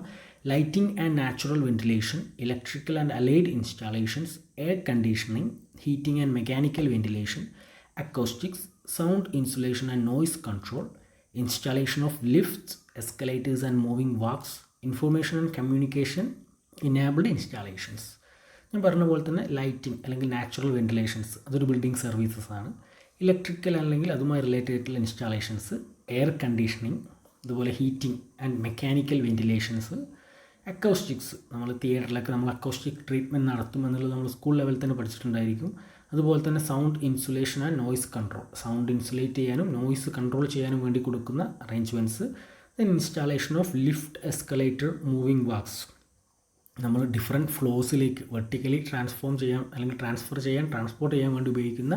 Lighting and natural ventilation, electrical and allied installations, air conditioning, heating and mechanical ventilation, acoustics, sound insulation and noise control, installation of lifts, escalators and moving walks, information and communication enabled installations. ഞാൻ പറഞ്ഞ പോലെ തന്നെ lighting അല്ലെങ്കിൽ natural വെൻറ്റിലേഷൻസ് അതൊരു building services ആണ്. Electrical അല്ലെങ്കിൽ അതുമായി related ആയിട്ടുള്ള ഇൻസ്റ്റാളേഷൻസ്, എയർ കണ്ടീഷനിങ്, അതുപോലെ ഹീറ്റിംഗ് ആൻഡ് മെക്കാനിക്കൽ വെൻറ്റിലേഷൻസ്, അക്കോസ്റ്റിക്സ്, നമ്മൾ തിയേറ്ററിലൊക്കെ നമ്മൾ അക്കോസ്റ്റിക് ട്രീറ്റ്മെൻറ്റ് നടത്തും എന്നുള്ളത് നമ്മൾ സ്കൂൾ ലെവലിൽ തന്നെ പഠിച്ചിട്ടുണ്ടായിരിക്കും. അതുപോലെ തന്നെ sound insulation and noise control, sound insulate ചെയ്യാനും നോയ്സ് കൺട്രോൾ ചെയ്യാനും വേണ്ടി കൊടുക്കുന്ന arrangements. Then installation of lift, escalator, moving walks, നമ്മൾ ഡിഫറെൻറ്റ് ഫ്ലോസിലേക്ക് വെർട്ടിക്കലി ട്രാൻസ്ഫോർട്ട് ചെയ്യാൻ ട്രാൻസ്പോർട്ട് ചെയ്യാൻ വേണ്ടി ഉപയോഗിക്കുന്ന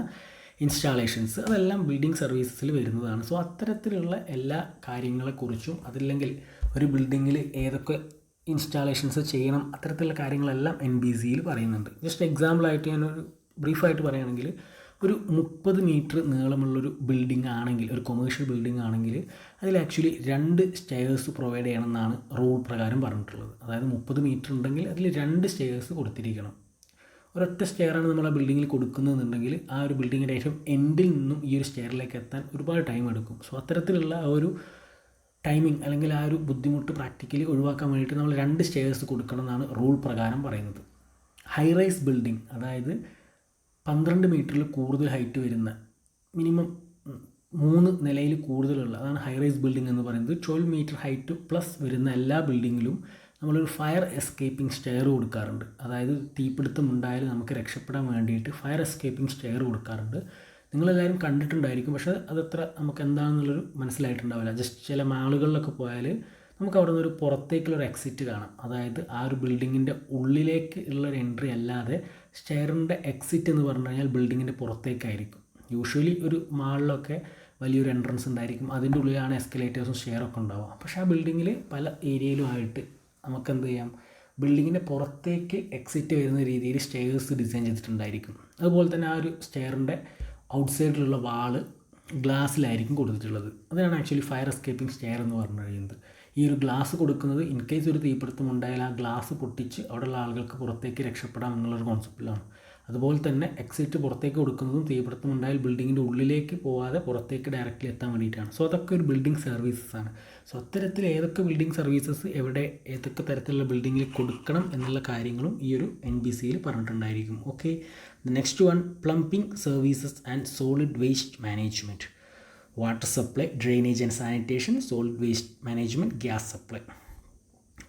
ഇൻസ്റ്റാളേഷൻസ്, അതെല്ലാം ബിൽഡിംഗ് സർവീസസിൽ വരുന്നതാണ്. സോ അത്തരത്തിലുള്ള എല്ലാ കാര്യങ്ങളെക്കുറിച്ചും അതില്ലെങ്കിൽ ഒരു ബിൽഡിങ്ങിൽ ഏതൊക്കെ ഇൻസ്റ്റാളേഷൻസ് ചെയ്യണം അത്തരത്തിലുള്ള കാര്യങ്ങളെല്ലാം NBCയിൽ പറയുന്നുണ്ട്. ജസ്റ്റ് എക്സാമ്പിളായിട്ട് ഞാനൊരു ബ്രീഫായിട്ട് പറയുകയാണെങ്കിൽ ഒരു 30 മീറ്റർ നീളമുള്ളൊരു ബിൽഡിംഗ് ആണെങ്കിൽ, ഒരു കൊമേഴ്ഷ്യൽ ബിൽഡിംഗ് ആണെങ്കിൽ അതിൽ ആക്ച്വലി 2 സ്റ്റെയർസ് പ്രൊവൈഡ് ചെയ്യണമെന്നാണ് റൂൾ പ്രകാരം പറഞ്ഞിട്ടുള്ളത്. അതായത് 30 മീറ്റർ ഉണ്ടെങ്കിൽ അതിൽ 2 സ്റ്റെയർസ് കൊടുത്തിരിക്കണം. ഒരൊറ്റ സ്റ്റെയറാണ് നമ്മൾ ആ ബിൽഡിങ്ങിൽ കൊടുക്കുന്നതെന്നുണ്ടെങ്കിൽ ആ ഒരു ബിൽഡിങ്ങിൻ്റെ ഏറ്റവും എൻഡിൽ നിന്നും ഈ ഒരു സ്റ്റെയറിലേക്ക് എത്താൻ ഒരുപാട് ടൈം എടുക്കും. സോ അത്തരത്തിലുള്ള ആ ഒരു ടൈമിംഗ് അല്ലെങ്കിൽ ആ ഒരു ബുദ്ധിമുട്ട് പ്രാക്ടിക്കലി ഒഴിവാക്കാൻ വേണ്ടിയിട്ട് നമ്മൾ 2 സ്റ്റെയർസ് കൊടുക്കണം എന്നാണ് റൂൾ പ്രകാരം പറയുന്നത്. ഹൈ റൈസ് ബിൽഡിംഗ്, അതായത് 12 മീറ്ററിൽ കൂടുതൽ ഹൈറ്റ് വരുന്ന, മിനിമം 3 നിലയിൽ കൂടുതലുള്ള, അതാണ് ഹൈ റൈസ് ബിൽഡിംഗ് എന്ന് പറയുന്നത്. 12 മീറ്റർ ഹൈറ്റ് പ്ലസ് വരുന്ന എല്ലാ ബിൽഡിങ്ങിലും നമ്മളൊരു ഫയർ എസ്കേപ്പിംഗ് സ്റ്റെയർ കൊടുക്കാറുണ്ട്. അതായത് തീപിടുത്തം ഉണ്ടായാലും നമുക്ക് രക്ഷപ്പെടാൻ വേണ്ടിയിട്ട് ഫയർ എസ്കേപ്പിംഗ് സ്റ്റെയർ കൊടുക്കാറുണ്ട്. നിങ്ങളെല്ലാവരും കണ്ടിട്ടുണ്ടായിരിക്കും, പക്ഷേ അതത്ര നമുക്ക് എന്താണെന്നുള്ളൊരു മനസ്സിലായിട്ടുണ്ടാവില്ല. ജസ്റ്റ് ചില മാളുകളിലൊക്കെ പോയാൽ നമുക്ക് അവിടെ നിന്നൊരു പുറത്തേക്കുള്ളൊരു എക്സിറ്റ് കാണാം. അതായത് ആ ഒരു ബിൽഡിങ്ങിൻ്റെ ഉള്ളിലേക്ക് ഉള്ളൊരു എൻട്രി അല്ലാതെ സ്റ്റെയറിൻ്റെ എക്സിറ്റ് എന്ന് പറഞ്ഞു കഴിഞ്ഞാൽ ബിൽഡിങ്ങിൻ്റെ പുറത്തേക്കായിരിക്കും. യൂഷ്വലി ഒരു മാളിലൊക്കെ വലിയൊരു എൻട്രൻസ് ഉണ്ടായിരിക്കും, അതിൻ്റെ ഉള്ളിലാണ് എസ്കലേറ്റേഴ്സും സ്റ്റെയറൊക്കെ ഉണ്ടാവുക. പക്ഷേ ആ ബിൽഡിങ്ങിൽ പല ഏരിയയിലുമായിട്ട് നമുക്ക് എന്ത് ചെയ്യാം, ബിൽഡിങ്ങിൻ്റെ പുറത്തേക്ക് എക്സിറ്റ് വരുന്ന രീതിയിൽ സ്റ്റെയർസ് ഡിസൈൻ ചെയ്തിട്ടുണ്ടായിരിക്കും. അതുപോലെ തന്നെ ആ ഒരു സ്റ്റെയറിൻ്റെ ഔട്ട്സൈഡിലുള്ള വാള് ഗ്ലാസ്സിലായിരിക്കും കൊടുത്തിട്ടുള്ളത്. അതാണ് ആക്ച്വലി ഫയർ എസ്കേപ്പിംഗ് സ്റ്റെയർ എന്ന് പറഞ്ഞു കഴിയുന്നത്. ഈ ഒരു ഗ്ലാസ് കൊടുക്കുന്നത് ഇൻ കേസ് ഒരു തീപിടുത്തം ഉണ്ടായാൽ ആ ഗ്ലാസ് പൊട്ടിച്ച് അവിടെയുള്ള ആളുകൾക്ക് പുറത്തേക്ക് രക്ഷപ്പെടാം എന്നുള്ളൊരു കോൺസെപ്റ്റിലാണ്. അതുപോലെ തന്നെ എക്സിറ്റ് പുറത്തേക്ക് കൊടുക്കുന്നതും തീപിടുത്തം ഉണ്ടായാൽ ബിൽഡിങ്ങിൻ്റെ ഉള്ളിലേക്ക് പോകാതെ പുറത്തേക്ക് ഡയറക്റ്റ്ലി എത്താൻ വേണ്ടിയിട്ടാണ്. സോ അതൊക്കെ ഒരു ബിൽഡിംഗ് സർവീസസ് ആണ്. സോ അത്തരത്തിൽ ഏതൊക്കെ ബിൽഡിംഗ് സർവീസസ് എവിടെ ഏതൊക്കെ തരത്തിലുള്ള ബിൽഡിങ്ങിൽ കൊടുക്കണം എന്നുള്ള കാര്യങ്ങളും ഈ ഒരു NBCയിൽ പറഞ്ഞിട്ടുണ്ടായിരിക്കും. Okay, next one, plumbing services and solid waste management, water supply, drainage and sanitation, solid waste management, gas supply.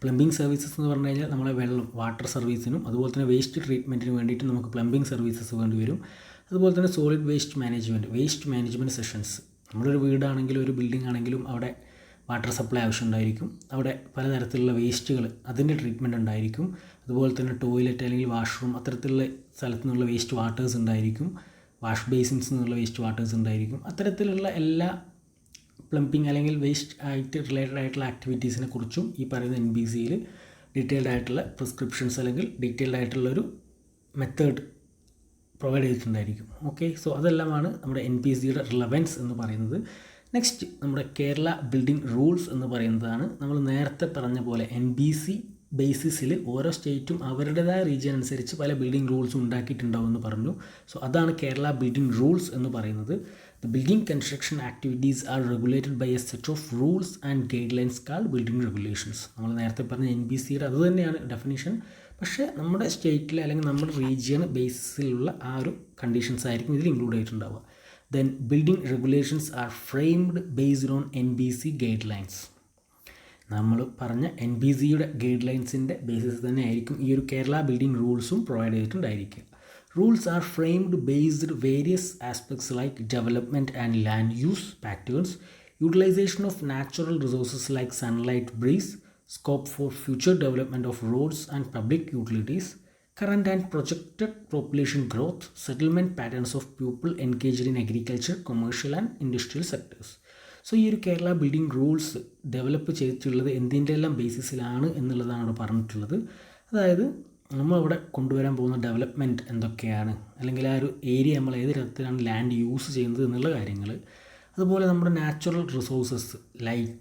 Plumbing services എന്ന് പറഞ്ഞു കഴിഞ്ഞാൽ നമ്മളെ വെള്ളം, വാട്ടർ സർവീസിനും അതുപോലെ തന്നെ വേസ്റ്റ് ട്രീറ്റ്മെൻറ്റിന് വേണ്ടിയിട്ട് നമുക്ക് പ്ലംബിംഗ് സർവീസസ് വേണ്ടി വരും. അതുപോലെ തന്നെ സോളിഡ് വേസ്റ്റ് മാനേജ്മെൻറ്റ് സെഷൻസ്. നമ്മളൊരു വീടാണെങ്കിലും ഒരു ബിൽഡിംഗ് ആണെങ്കിലും അവിടെ വാട്ടർ സപ്ലൈ ആവശ്യമുണ്ടായിരിക്കും. അവിടെ പലതരത്തിലുള്ള വേസ്റ്റുകൾ, അതിൻ്റെ ട്രീറ്റ്മെൻറ്റ് ഉണ്ടായിരിക്കും. അതുപോലെ തന്നെ ടോയ്ലറ്റ് അല്ലെങ്കിൽ വാഷ്റൂം, അത്തരത്തിലുള്ള സ്ഥലത്തു നിന്നുള്ള വേസ്റ്റ് വാട്ടേഴ്സ് ഉണ്ടായിരിക്കും. വാഷ് ബേസിൻസ് നിന്നുള്ള വേസ്റ്റ് വാട്ടേഴ്സ് ഉണ്ടായിരിക്കും. അത്തരത്തിലുള്ള എല്ലാ പ്ലംബിംഗ് അല്ലെങ്കിൽ വേസ്റ്റ് ആയിട്ട് റിലേറ്റഡ് ആയിട്ടുള്ള ആക്ടിവിറ്റീസിനെ കുറിച്ചും ഈ പറയുന്ന NBCയിൽ ഡീറ്റെയിൽഡ് ആയിട്ടുള്ള പ്രിസ്ക്രിപ്ഷൻസ് അല്ലെങ്കിൽ ഡീറ്റെയിൽഡ് ആയിട്ടുള്ളൊരു മെത്തേഡ് പ്രൊവൈഡ് ചെയ്തിട്ടുണ്ടായിരിക്കും. ഓക്കെ, സോ അതെല്ലാമാണ് നമ്മുടെ NPCയുടെ റിലവൻസ് എന്ന് പറയുന്നത്. നെക്സ്റ്റ് നമ്മുടെ കേരള ബിൽഡിംഗ് റൂൾസ് എന്ന് പറയുന്നതാണ്. നമ്മൾ നേരത്തെ പറഞ്ഞ പോലെ NBC ബേസിസിൽ ഓരോ സ്റ്റേറ്റും അവരുടേതായ റീജിയൻ അനുസരിച്ച് പല ബിൽഡിംഗ് റൂൾസ് ഉണ്ടാക്കിയിട്ടുണ്ടാവും എന്ന് പറഞ്ഞു. സോ അതാണ് കേരള ബിൽഡിംഗ് റൂൾസ് എന്ന് പറയുന്നത്. The building construction activities are regulated by a set of rules and guidelines called building regulations. നമ്മൾ നേരത്തെ പറഞ്ഞ NBCയുടെ അത് തന്നെയാണ് ഡെഫിനിഷൻ. പക്ഷേ നമ്മുടെ സ്റ്റേറ്റിലെ അല്ലെങ്കിൽ നമ്മുടെ റീജിയൻ ബേസിസിലുള്ള ആ ഒരു കണ്ടീഷൻസ് ആയിരിക്കും ഇതിൽ ഇൻക്ലൂഡ് ചെയ്തിട്ടുണ്ടാവുക. Then building regulations are framed based on NBC guidelines. നമ്മൾ പറഞ്ഞ NBCയുടെ ഗൈഡ് ലൈൻസിൻ്റെ ബേസിസ് തന്നെ ആയിരിക്കും ഈ ഒരു കേരള ബിൽഡിംഗ് റൂൾസും പ്രൊവൈഡ് ചെയ്തിട്ടുണ്ടായിരിക്കുക. Rules are framed based various aspects like development and land use patterns, utilization of natural resources like sunlight, breeze, scope for future development of roads and public utilities, current and projected population growth, settlement patterns of people engaged in agriculture, commercial and industrial sectors. So ഈ ഒരു Kerala building rules develop ചെയ്തിട്ടുള്ളത് എന്തിൻ്റെ എല്ലാം ബേസിസിലാണ് എന്നുള്ളതാണ് അവിടെ പറഞ്ഞിട്ടുള്ളത്. അതായത് നമ്മളവിടെ കൊണ്ടുവരാൻ പോകുന്ന ഡെവലപ്മെൻറ്റ് എന്തൊക്കെയാണ്, അല്ലെങ്കിൽ ആ ഒരു ഏരിയ നമ്മൾ ഏത് തരത്തിലാണ് ലാൻഡ് യൂസ് ചെയ്യുന്നത് എന്നുള്ള കാര്യങ്ങൾ, അതുപോലെ നമ്മുടെ നാച്ചുറൽ റിസോഴ്സസ് ലൈറ്റ്,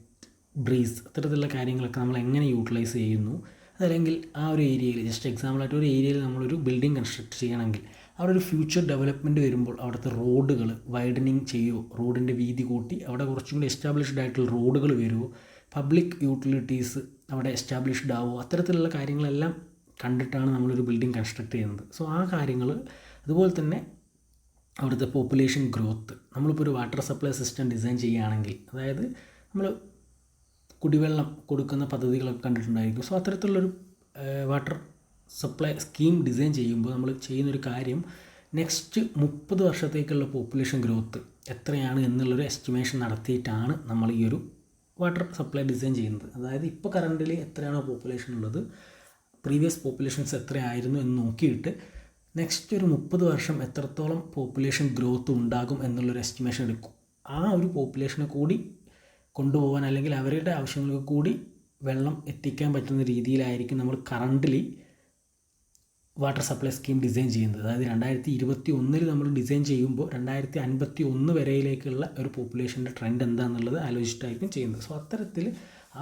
ബ്രീസ്, അത്തരത്തിലുള്ള കാര്യങ്ങളൊക്കെ നമ്മൾ എങ്ങനെ യൂട്ടിലൈസ് ചെയ്യുന്നു, അതല്ലെങ്കിൽ ആ ഒരു ഏരിയയിൽ ജസ്റ്റ് എക്സാമ്പിളായിട്ട് ഒരു ഏരിയയിൽ നമ്മളൊരു ബിൽഡിംഗ് കൺസ്ട്രക്ട് ചെയ്യണമെങ്കിൽ അവിടെ ഒരു ഫ്യൂച്ചർ ഡെവലപ്മെൻറ്റ് വരുമ്പോൾ അവിടുത്തെ റോഡുകൾ വൈഡനിങ് ചെയ്യുമോ, റോഡിൻ്റെ വീതി കൂട്ടി അവിടെ കുറച്ചും കൂടി എസ്റ്റാബ്ലിഷ്ഡ് ആയിട്ടുള്ള റോഡുകൾ വരുമോ, പബ്ലിക് യൂട്ടിലിറ്റീസ് അവിടെ എസ്റ്റാബ്ലിഷ്ഡ് ആവുമോ, അത്തരത്തിലുള്ള കാര്യങ്ങളെല്ലാം കണ്ടിട്ടാണ് നമ്മളൊരു ബിൽഡിംഗ് കൺസ്ട്രക്ട് ചെയ്യുന്നത്. സോ ആ കാര്യങ്ങൾ, അതുപോലെ തന്നെ അവിടുത്തെ പോപ്പുലേഷൻ ഗ്രോത്ത്, നമ്മളിപ്പോൾ ഒരു വാട്ടർ സപ്ലൈ സിസ്റ്റം ഡിസൈൻ ചെയ്യുകയാണെങ്കിൽ, അതായത് നമ്മൾ കുടിവെള്ളം കൊടുക്കുന്ന പദ്ധതികളൊക്കെ കണ്ടിട്ടുണ്ടായിരിക്കും. സോ അത്തരത്തിലുള്ളൊരു വാട്ടർ സപ്ലൈ സ്കീം ഡിസൈൻ ചെയ്യുമ്പോൾ നമ്മൾ ചെയ്യുന്നൊരു കാര്യം നെക്സ്റ്റ് 30 വർഷത്തേക്കുള്ള പോപ്പുലേഷൻ ഗ്രോത്ത് എത്രയാണ് എന്നുള്ളൊരു എസ്റ്റിമേഷൻ നടത്തിയിട്ടാണ് നമ്മൾ ഈ ഒരു വാട്ടർ സപ്ലൈ ഡിസൈൻ ചെയ്യുന്നത്. അതായത് ഇപ്പോൾ കറണ്ടിൽ എത്രയാണോ പോപ്പുലേഷൻ ഉള്ളത്, പ്രീവിയസ് പോപ്പുലേഷൻസ് എത്രയായിരുന്നു എന്ന് നോക്കിയിട്ട് നെക്സ്റ്റ് ഒരു 30 വർഷം എത്രത്തോളം പോപ്പുലേഷൻ ഗ്രോത്ത് ഉണ്ടാകും എന്നുള്ളൊരു എസ്റ്റിമേഷൻ എടുക്കും. ആ ഒരു പോപ്പുലേഷനെ കൂടി കൊണ്ടുപോകാൻ അല്ലെങ്കിൽ അവരുടെ ആവശ്യങ്ങൾക്ക് കൂടി വെള്ളം എത്തിക്കാൻ പറ്റുന്ന രീതിയിലായിരിക്കും നമ്മൾ currently water supply scheme design ചെയ്യുന്നത്. അതായത് 2021 നമ്മൾ ഡിസൈൻ ചെയ്യുമ്പോൾ 2051 വരെയിലേക്കുള്ള ഒരു പോപ്പുലേഷൻ്റെ ട്രെൻഡ് എന്താണെന്നുള്ളത് ആലോചിച്ചിട്ടായിരിക്കും ചെയ്യുന്നത്. സോ അത്തരത്തിൽ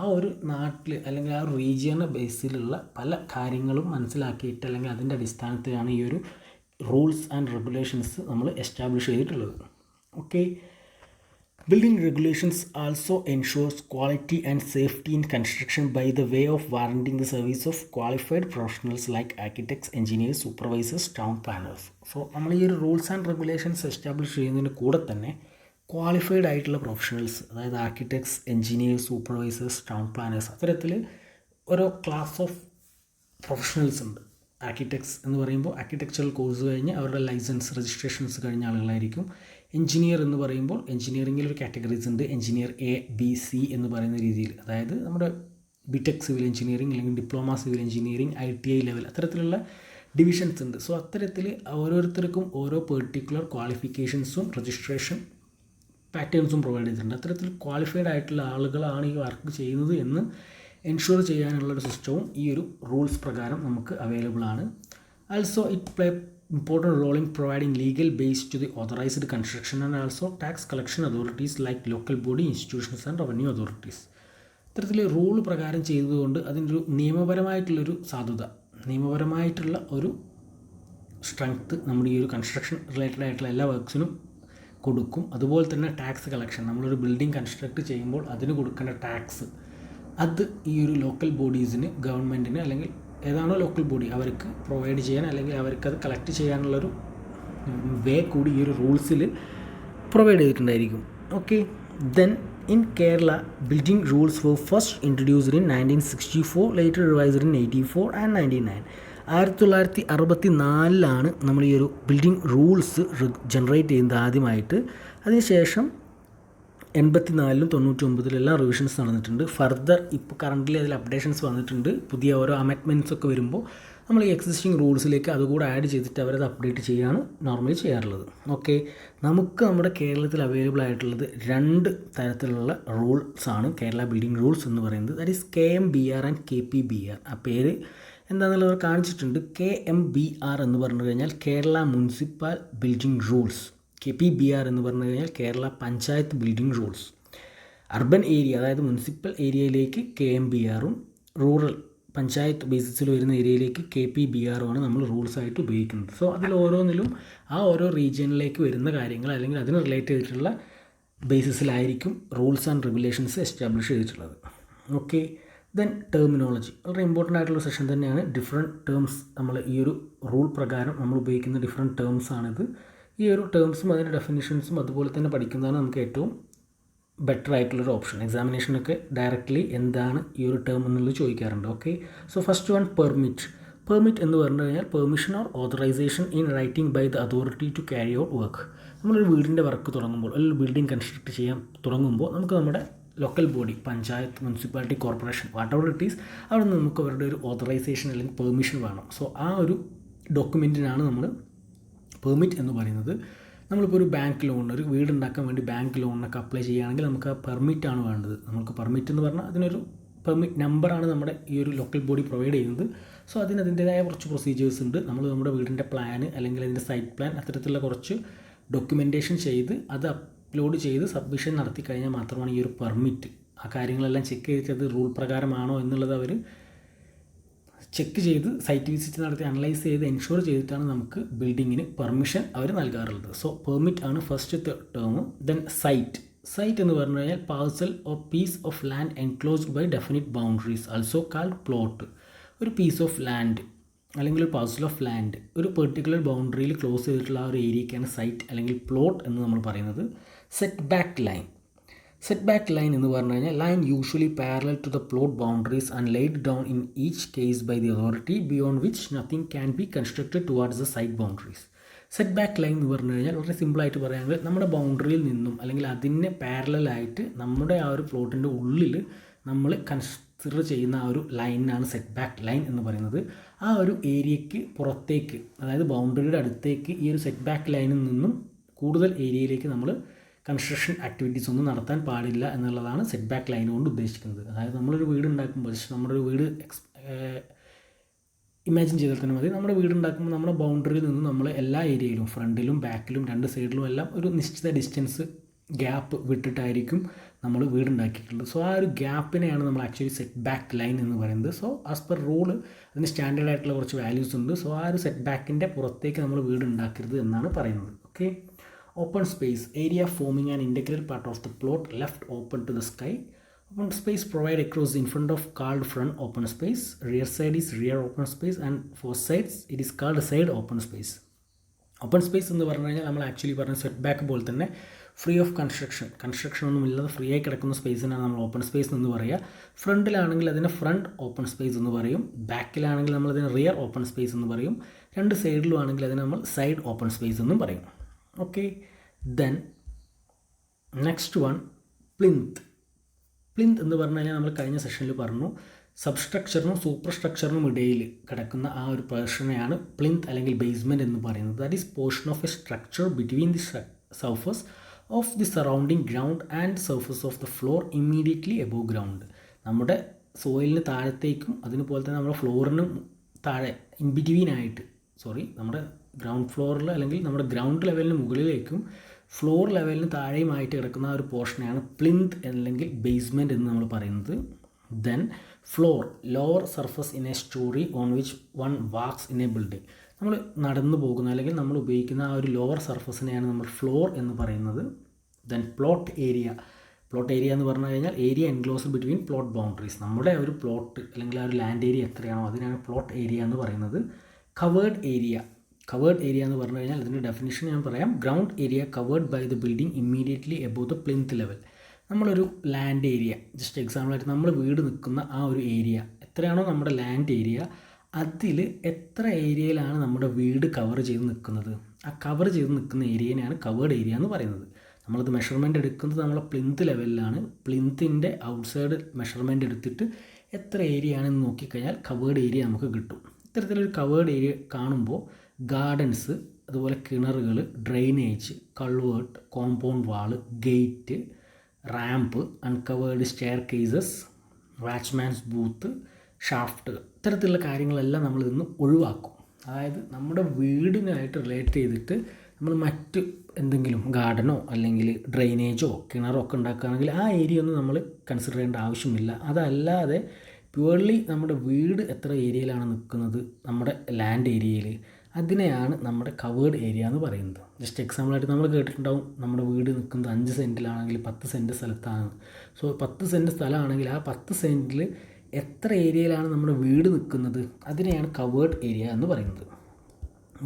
ആ ഒരു നാട്ടിൽ അല്ലെങ്കിൽ ആ ഒരു റീജിയണൽ ബേസിലുള്ള പല കാര്യങ്ങളും മനസ്സിലാക്കിയിട്ട് അല്ലെങ്കിൽ അതിൻ്റെ അടിസ്ഥാനത്തിലാണ് ഈ ഒരു റൂൾസ് ആൻഡ് റെഗുലേഷൻസ് നമ്മൾ എസ്റ്റാബ്ലിഷ് ചെയ്തിട്ടുള്ളത്. Okay, building regulations also ensures quality and safety in construction by the way of warranting the service of qualified professionals like architects, engineers, supervisors, town planners. So നമ്മൾ ഈ ഒരു rules and regulations establish ചെയ്യുന്നതിന് കൂടെ തന്നെ qualified ആയിട്ടുള്ള professionals, അതായത് architects, engineers, supervisors, town planners, അത്തരത്തിൽ ഓരോ ക്ലാസ് ഓഫ് പ്രൊഫഷണൽസ് ഉണ്ട്. ആർക്കിടെക്ട്സ് എന്ന് പറയുമ്പോൾ ആർക്കിടെക്ചറൽ കോഴ്സ് കഴിഞ്ഞ് അവരുടെ ലൈസൻസ് രജിസ്ട്രേഷൻസ് കഴിഞ്ഞ ആളുകളായിരിക്കും. എൻജിനീയർ എന്ന് പറയുമ്പോൾ എൻജിനീയറിങ്ങിൽ ഒരു കാറ്റഗറീസ് ഉണ്ട്, എൻജിനീയർ A-B-C എന്ന് പറയുന്ന രീതിയിൽ. അതായത് നമ്മുടെ ബിടെക് സിവിൽ എഞ്ചിനീയറിംഗ് അല്ലെങ്കിൽ diploma civil engineering, ITI level, അത്തരത്തിലുള്ള ഡിവിഷൻസ് ഉണ്ട്. സോ അത്തരത്തിൽ ഓരോരുത്തർക്കും ഓരോ പെർട്ടിക്കുലർ ക്വാളിഫിക്കേഷൻസും രജിസ്ട്രേഷൻ പാറ്റേൺസും പ്രൊവൈഡ് ചെയ്തിട്ടുണ്ട്. അത്തരത്തിൽ ക്വാളിഫൈഡ് ആയിട്ടുള്ള ആളുകളാണ് ഈ വർക്ക് ചെയ്യുന്നത് എന്ന് എൻഷുർ ചെയ്യാനുള്ളൊരു സിസ്റ്റവും ഈ ഒരു റൂൾസ് പ്രകാരം നമുക്ക് അവൈലബിൾ ആണ്. Also it play important role in providing legal base to the authorized construction and also tax collection authorities like local body, institutions and revenue authorities. ഇത്തരത്തിൽ റൂൾ പ്രകാരം ചെയ്തതുകൊണ്ട് അതിൻ്റെ ഒരു നിയമപരമായിട്ടുള്ളൊരു സാധുത, നിയമപരമായിട്ടുള്ള ഒരു സ്ട്രെങ്ത്ത് നമ്മുടെ ഈ ഒരു കൺസ്ട്രക്ഷൻ റിലേറ്റഡ് ആയിട്ടുള്ള എല്ലാ വർക്ക്സിനും കൊടുക്കും. അതുപോലെ തന്നെ ടാക്സ് കളക്ഷൻ, നമ്മളൊരു ബിൽഡിംഗ് കൺസ്ട്രക്ട് ചെയ്യുമ്പോൾ അതിന് കൊടുക്കേണ്ട ടാക്സ്, അത് ഈ ഒരു ലോക്കൽ ബോഡീസിന്, ഗവൺമെൻറ്റിന് അല്ലെങ്കിൽ ഏതാണോ ലോക്കൽ ബോഡി അവർക്ക് പ്രൊവൈഡ് ചെയ്യാൻ അല്ലെങ്കിൽ അവർക്കത് കളക്ട് ചെയ്യാനുള്ളൊരു വേ കൂടി ഈ ഒരു റൂൾസിൽ പ്രൊവൈഡ് ചെയ്തിട്ടുണ്ടായിരിക്കും. Okay, then in Kerala building rules were first introduced in 1964, later revised in 1984 and 1999. 1964 നമ്മൾ ഈ ഒരു ബിൽഡിംഗ് റൂൾസ് ജനറേറ്റ് ചെയ്യുന്നത് ആദ്യമായിട്ട്. അതിനുശേഷം 84-ലും 99-ലെല്ലാം റിവിഷൻസ് നടന്നിട്ടുണ്ട്. ഫർദർ ഇപ്പോൾ കറൻ്റ്ലി അതിൽ അപ്ഡേഷൻസ് വന്നിട്ടുണ്ട്. പുതിയ ഓരോ അമെൻഡ്മെൻറ്റ്സ് ഒക്കെ വരുമ്പോൾ നമ്മൾ ഈ എക്സിസ്റ്റിംഗ് റൂൾസിലേക്ക് അതുകൂടെ ആഡ് ചെയ്തിട്ട് അവരത് അപ്ഡേറ്റ് ചെയ്യുകയാണ് നോർമലി ചെയ്യാറുള്ളത്. ഓക്കെ, നമുക്ക് നമ്മുടെ കേരളത്തിൽ അവൈലബിൾ ആയിട്ടുള്ളത് 2 തരത്തിലുള്ള റൂൾസാണ് കേരള ബിൽഡിംഗ് റൂൾസ് എന്ന് പറയുന്നത്. That is KMBR and KPBR. ആ പേര് എന്താണെന്നുള്ളത് കാണിച്ചിട്ടുണ്ട്. KMBR എന്ന് പറഞ്ഞു കഴിഞ്ഞാൽ Kerala municipal building rules. KPBR എന്ന് പറഞ്ഞു കഴിഞ്ഞാൽ Kerala panchayat building rules. Urban area അതായത് മുനിസിപ്പൽ ഏരിയയിലേക്ക് KMBRഉം റൂറൽ പഞ്ചായത്ത് ബേസിസിൽ വരുന്ന ഏരിയയിലേക്ക് KPBRുമാണ് നമ്മൾ റൂൾസായിട്ട് ഉപയോഗിക്കുന്നത്. സോ അതിൽ ഓരോന്നിലും ആ ഓരോ റീജിയനിലേക്ക് വരുന്ന കാര്യങ്ങൾ അല്ലെങ്കിൽ അതിന് റിലേറ്റ് ചെയ്തിട്ടുള്ള ബേസിസിലായിരിക്കും റൂൾസ് ആൻഡ് റെഗുലേഷൻസ് എസ്റ്റാബ്ലിഷ് ചെയ്തിട്ടുള്ളത്. ഓക്കെ, ദെൻ ടെർമിനോളജി വളരെ ഇമ്പോർട്ടൻ്റ് ആയിട്ടുള്ള സെഷൻ തന്നെയാണ്. ഡിഫറെൻറ്റ് ടേംസ് നമ്മൾ ഈ ഒരു റൂൾ പ്രകാരം നമ്മൾ ഉപയോഗിക്കുന്ന ഡിഫറെൻറ്റ് ടേംസാണിത്. ഈ ഒരു ടേംസും അതിൻ്റെ ഡെഫിനിഷൻസും അതുപോലെ തന്നെ പഠിക്കുന്നതാണ് നമുക്ക് ഏറ്റവും ബെറ്റർ ആയിട്ടുള്ളൊരു ഓപ്ഷൻ. എക്സാമിനേഷനൊക്കെ ഡയറക്റ്റ്ലി എന്താണ് ഈ ഒരു ടേം എന്നുള്ളത് ചോദിക്കാറുണ്ട്. Okay, so first one permit. Permit എന്ന് പറഞ്ഞു കഴിഞ്ഞാൽ permission or authorisation in writing by the authority to carry out work. നമ്മളൊരു വീടിൻ്റെ വർക്ക് തുടങ്ങുമ്പോൾ അല്ലെങ്കിൽ ബിൽഡിംഗ് കൺസ്ട്രക്ട് ചെയ്യാൻ തുടങ്ങുമ്പോൾ നമുക്ക് നമ്മുടെ local body, panchayat, municipality, corporation, what ever it is, അവിടെ നിന്ന് നമുക്ക് അവരുടെ ഒരു ഓതറൈസേഷൻ അല്ലെങ്കിൽ പെർമിഷൻ വേണം. സോ ആ ഒരു ഡോക്യുമെൻറ്റിനാണ് നമ്മൾ പെർമിറ്റ് എന്ന് പറയുന്നത്. നമ്മളിപ്പോൾ ഒരു ബാങ്ക് ലോൺ, ഒരു വീട് ഉണ്ടാക്കാൻ വേണ്ടി ബാങ്ക് ലോണിനൊക്കെ അപ്ലൈ ചെയ്യുകയാണെങ്കിൽ നമുക്ക് ആ പെർമിറ്റാണ് വേണ്ടത്. നമുക്ക് പെർമിറ്റ് എന്ന് പറഞ്ഞാൽ അതിനൊരു പെർമിറ്റ് നമ്പറാണ് നമ്മുടെ ഈ ഒരു ലോക്കൽ ബോഡി പ്രൊവൈഡ് ചെയ്യുന്നത്. സോ അതിൻ്റെതായ കുറച്ച് പ്രൊസീജിയേഴ്സ് ഉണ്ട്. നമ്മൾ നമ്മുടെ വീടിൻ്റെ പ്ലാന് അല്ലെങ്കിൽ അതിൻ്റെ സൈറ്റ് പ്ലാൻ അത്തരത്തിലുള്ള കുറച്ച് ഡോക്യുമെൻറ്റേഷൻ ചെയ്ത് അത് അപ്ലോഡ് ചെയ്ത് സബ്മിഷൻ നടത്തി കഴിഞ്ഞാൽ മാത്രമാണ് ഈ ഒരു പെർമിറ്റ്, ആ കാര്യങ്ങളെല്ലാം ചെക്ക് ചെയ്തിട്ട് റൂൾ പ്രകാരമാണോ എന്നുള്ളത് അവർ ചെക്ക് ചെയ്ത് സൈറ്റ് വിസിറ്റ് നടത്തി അനലൈസ് ചെയ്ത് എൻഷുർ ചെയ്തിട്ടാണ് നമുക്ക് ബിൽഡിങ്ങിന് പെർമിഷൻ അവർ നൽകാറുള്ളത്. സോ പെർമിറ്റ് ആണ് ഫസ്റ്റ് ടേം. ദെൻ സൈറ്റ് എന്ന് പറഞ്ഞു കഴിഞ്ഞാൽ parcel or piece of land enclosed by definite boundaries, also called plot. ഒരു പീസ് ഓഫ് ലാൻഡ് അല്ലെങ്കിൽ ഒരു പാർസൽ ഓഫ് ലാൻഡ് ഒരു പെർട്ടിക്കുലർ ബൗണ്ടറിയിൽ ക്ലോസ് ചെയ്തിട്ടുള്ള ആ ഒരു ഏരിയയ്ക്കാണ് സൈറ്റ് അല്ലെങ്കിൽ പ്ലോട്ട് എന്ന് നമ്മൾ പറയുന്നത്. സെറ്റ് ബാക്ക് ലൈൻ എന്ന് പറഞ്ഞു കഴിഞ്ഞാൽ line usually parallel to the plot boundaries and laid down in each case by the authority beyond which nothing can be constructed towards the site boundaries. Setback line എന്ന് പറഞ്ഞു കഴിഞ്ഞാൽ വളരെ സിമ്പിളായിട്ട് പറയുകയാണെങ്കിൽ നമ്മുടെ ബൗണ്ടറിയിൽ നിന്നും അല്ലെങ്കിൽ അതിന് പാരലലായിട്ട് നമ്മുടെ ആ ഒരു പ്ലോട്ടിൻ്റെ ഉള്ളിൽ നമ്മൾ കൺസിഡർ ചെയ്യുന്ന ആ ഒരു ലൈനാണ് സെറ്റ് ബാക്ക് ലൈൻ എന്ന് പറയുന്നത്. ആ ഒരു ഏരിയയ്ക്ക് പുറത്തേക്ക്, അതായത് ബൗണ്ടറിയുടെ അടുത്തേക്ക് ഈ ഒരു സെറ്റ് ബാക്ക് ലൈനിൽ നിന്നും കൂടുതൽ ഏരിയയിലേക്ക് നമ്മൾ കൺസ്ട്രക്ഷൻ ആക്ടിവിറ്റീസ് ഒന്നും നടത്താൻ പാടില്ല എന്നുള്ളതാണ് സെറ്റ് ബാക്ക് ലൈൻ കൊണ്ട് ഉദ്ദേശിക്കുന്നത്. അതായത് നമ്മളൊരു വീട് ഉണ്ടാക്കുമ്പോൾ, നമ്മുടെ ഒരു വീട് ഇമാജിൻ ചെയ്താൽ തന്നെ മതി. നമ്മുടെ വീട് ഉണ്ടാക്കുമ്പോൾ നമ്മുടെ ബൗണ്ടറിയിൽ നിന്ന് നമ്മൾ എല്ലാ ഏരിയയിലും ഫ്രണ്ടിലും ബാക്കിലും രണ്ട് സൈഡിലും എല്ലാം ഒരു നിശ്ചിത ഡിസ്റ്റൻസ് ഗ്യാപ്പ് വിട്ടിട്ടായിരിക്കും നമ്മൾ വീടുണ്ടാക്കിയിട്ടുള്ളത്. സോ ആ ഒരു ഗ്യാപ്പിനെയാണ് നമ്മൾ ആക്ച്വലി സെറ്റ് ബാക്ക് ലൈൻ എന്ന് പറയുന്നത്. സോ ആസ് പെർ റൂള് അതിന് സ്റ്റാൻഡേർഡ് ആയിട്ടുള്ള കുറച്ച് വാല്യൂസ് ഉണ്ട്. സോ ആ ഒരു സെറ്റ് ബാക്കിൻ്റെ പുറത്തേക്ക് നമ്മൾ വീട് ഉണ്ടാക്കരുത് എന്നാണ് പറയുന്നത്. Okay, open space, area forming an integral part of the plot left open to the sky. Open space provide across in front of called front open space. Rear side is rear open space and for sides it is called side open space. Open space എന്ന് പറഞ്ഞു കഴിഞ്ഞാൽ നമ്മൾ actually പറഞ്ഞ set back പോലെ തന്നെ free of construction ഒന്നും ഇല്ലാതെ free ആയി കിടക്കുന്ന സ്പേസിനാണ് നമ്മൾ ഓപ്പൺ സ്പേസ് എന്ന് പറയുക. ഫ്രണ്ടിലാണെങ്കിൽ അതിനെ ഫ്രണ്ട് ഓപ്പൺ സ്പേസ് എന്ന് പറയും. ബാക്കിലാണെങ്കിൽ നമ്മൾ അതിന് റിയർ ഓപ്പൺ സ്പേസ് എന്ന് പറയും. രണ്ട് സൈഡിലും ആണെങ്കിൽ അതിനെ നമ്മൾ സൈഡ് ഓപ്പൺ സ്പേസ് എന്നും പറയും. Okay, then next one plinth എന്ന് പറഞ്ഞു കഴിഞ്ഞാൽ നമ്മൾ കഴിഞ്ഞ സെഷനിൽ പറഞ്ഞു സബ്സ്ട്രക്ചറിനും സൂപ്പർ സ്ട്രക്ചറിനും ഇടയിൽ കിടക്കുന്ന ആ ഒരു പോർഷനെയാണ് പ്ലിന്ത് അല്ലെങ്കിൽ ബേസ്മെൻറ്റ് എന്ന് പറയുന്നത്. That is portion of A structure between the surface of the surrounding ground and surface of the floor immediately above ground. നമ്മുടെ സോയിലിന് താഴത്തേക്കും അതുപോലെ തന്നെ നമ്മുടെ ഫ്ലോറിനും താഴെ നമ്മുടെ ഗ്രൗണ്ട് ഫ്ലോറിൽ അല്ലെങ്കിൽ നമ്മുടെ ഗ്രൗണ്ട് ലെവലിന് മുകളിലേക്കും ഫ്ലോർ ലെവലിന് താഴെയുമായിട്ട് കിടക്കുന്ന ആ ഒരു പോർഷനെയാണ് പ്ലിന്ത് അല്ലെങ്കിൽ ബേസ്മെൻറ്റ് എന്ന് നമ്മൾ പറയുന്നത്. Then floor, lower surface in A story on which one wax in A building. നമ്മൾ നടന്നു പോകുന്ന അല്ലെങ്കിൽ നമ്മൾ ഉപയോഗിക്കുന്ന ആ ഒരു ലോവർ സർഫസിനെയാണ് നമ്മൾ ഫ്ലോർ എന്ന് പറയുന്നത്. ദെൻ പ്ലോട്ട് ഏരിയ എന്ന് പറഞ്ഞു കഴിഞ്ഞാൽ area enclosed between plot boundaries. നമ്മുടെ ഒരു പ്ലോട്ട് അല്ലെങ്കിൽ ആ ഒരു ലാൻഡ് ഏരിയ എത്രയാണോ അതിനാണ് പ്ലോട്ട് ഏരിയ എന്ന് പറയുന്നത്. കവേർഡ് ഏരിയ എന്ന് പറഞ്ഞു കഴിഞ്ഞാൽ അതിൻ്റെ ഡെഫിനിഷൻ ഞാൻ പറയാം. Ground area covered by the building immediately above the plinth level. നമ്മളൊരു ലാൻഡ് ഏരിയ, ജസ്റ്റ് എക്സാമ്പിളായിട്ട് നമ്മൾ വീട് നിൽക്കുന്ന ആ ഒരു ഏരിയ എത്രയാണോ നമ്മുടെ ലാൻഡ് ഏരിയ, അതിൽ എത്ര ഏരിയയിലാണ് നമ്മുടെ വീട് കവർ ചെയ്ത് നിൽക്കുന്നത്, ആ കവർ ചെയ്ത് നിൽക്കുന്ന ഏരിയനെയാണ് കവേർഡ് ഏരിയ എന്ന് പറയുന്നത്. നമ്മളത് മെഷർമെൻറ്റ് എടുക്കുന്നത് നമ്മളെ പ്ലിന്ത് ലെവലിലാണ്. പ്ലിന്തിൻ്റെ ഔട്ട്സൈഡ് മെഷർമെൻറ്റ് എടുത്തിട്ട് എത്ര ഏരിയ ആണെന്ന് നോക്കിക്കഴിഞ്ഞാൽ കവേർഡ് ഏരിയ നമുക്ക് കിട്ടും. ഇത്തരത്തിലൊരു കവേർഡ് ഏരിയ കാണുമ്പോൾ ഗാർഡൻസ്, അതുപോലെ കിണറുകൾ, drainage, culvert, compound wall, gate, ramp, uncovered staircases, watchman's booth, shaft, ഇത്തരത്തിലുള്ള കാര്യങ്ങളെല്ലാം നമ്മൾ ഇന്ന് ഒഴിവാക്കും. അതായത് നമ്മുടെ വീടിനായിട്ട് റിലേറ്റ് ചെയ്തിട്ട് നമ്മൾ മറ്റ് എന്തെങ്കിലും ഗാർഡനോ അല്ലെങ്കിൽ ഡ്രെയിനേജോ കിണറോ ഒക്കെ ഉണ്ടാക്കുകയാണെങ്കിൽ ആ ഏരിയ ഒന്നും നമ്മൾ കൺസിഡർ ചെയ്യേണ്ട ആവശ്യമില്ല. അതല്ലാതെ പ്യുവർലി നമ്മുടെ വീട് എത്ര ഏരിയയിലാണ് നിൽക്കുന്നത്, നമ്മുടെ ലാൻഡ് ഏരിയയിൽ, അതിനെയാണ് നമ്മുടെ കവേർഡ് ഏരിയ എന്ന് പറയുന്നത്. ജസ്റ്റ് എക്സാമ്പിളായിട്ട് നമ്മൾ കേട്ടിട്ടുണ്ടാവും, നമ്മുടെ വീട് നിൽക്കുന്നത് 5 സെൻറ്റിലാണെങ്കിൽ 10 സെൻറ്റ് സ്ഥലത്താണ്. സോ 10 സെൻറ്റ് സ്ഥലമാണെങ്കിൽ ആ 10 സെൻറ്റിൽ എത്ര ഏരിയയിലാണ് നമ്മുടെ വീട് നിൽക്കുന്നത്, അതിനെയാണ് കവേർഡ് ഏരിയ എന്ന് പറയുന്നത്.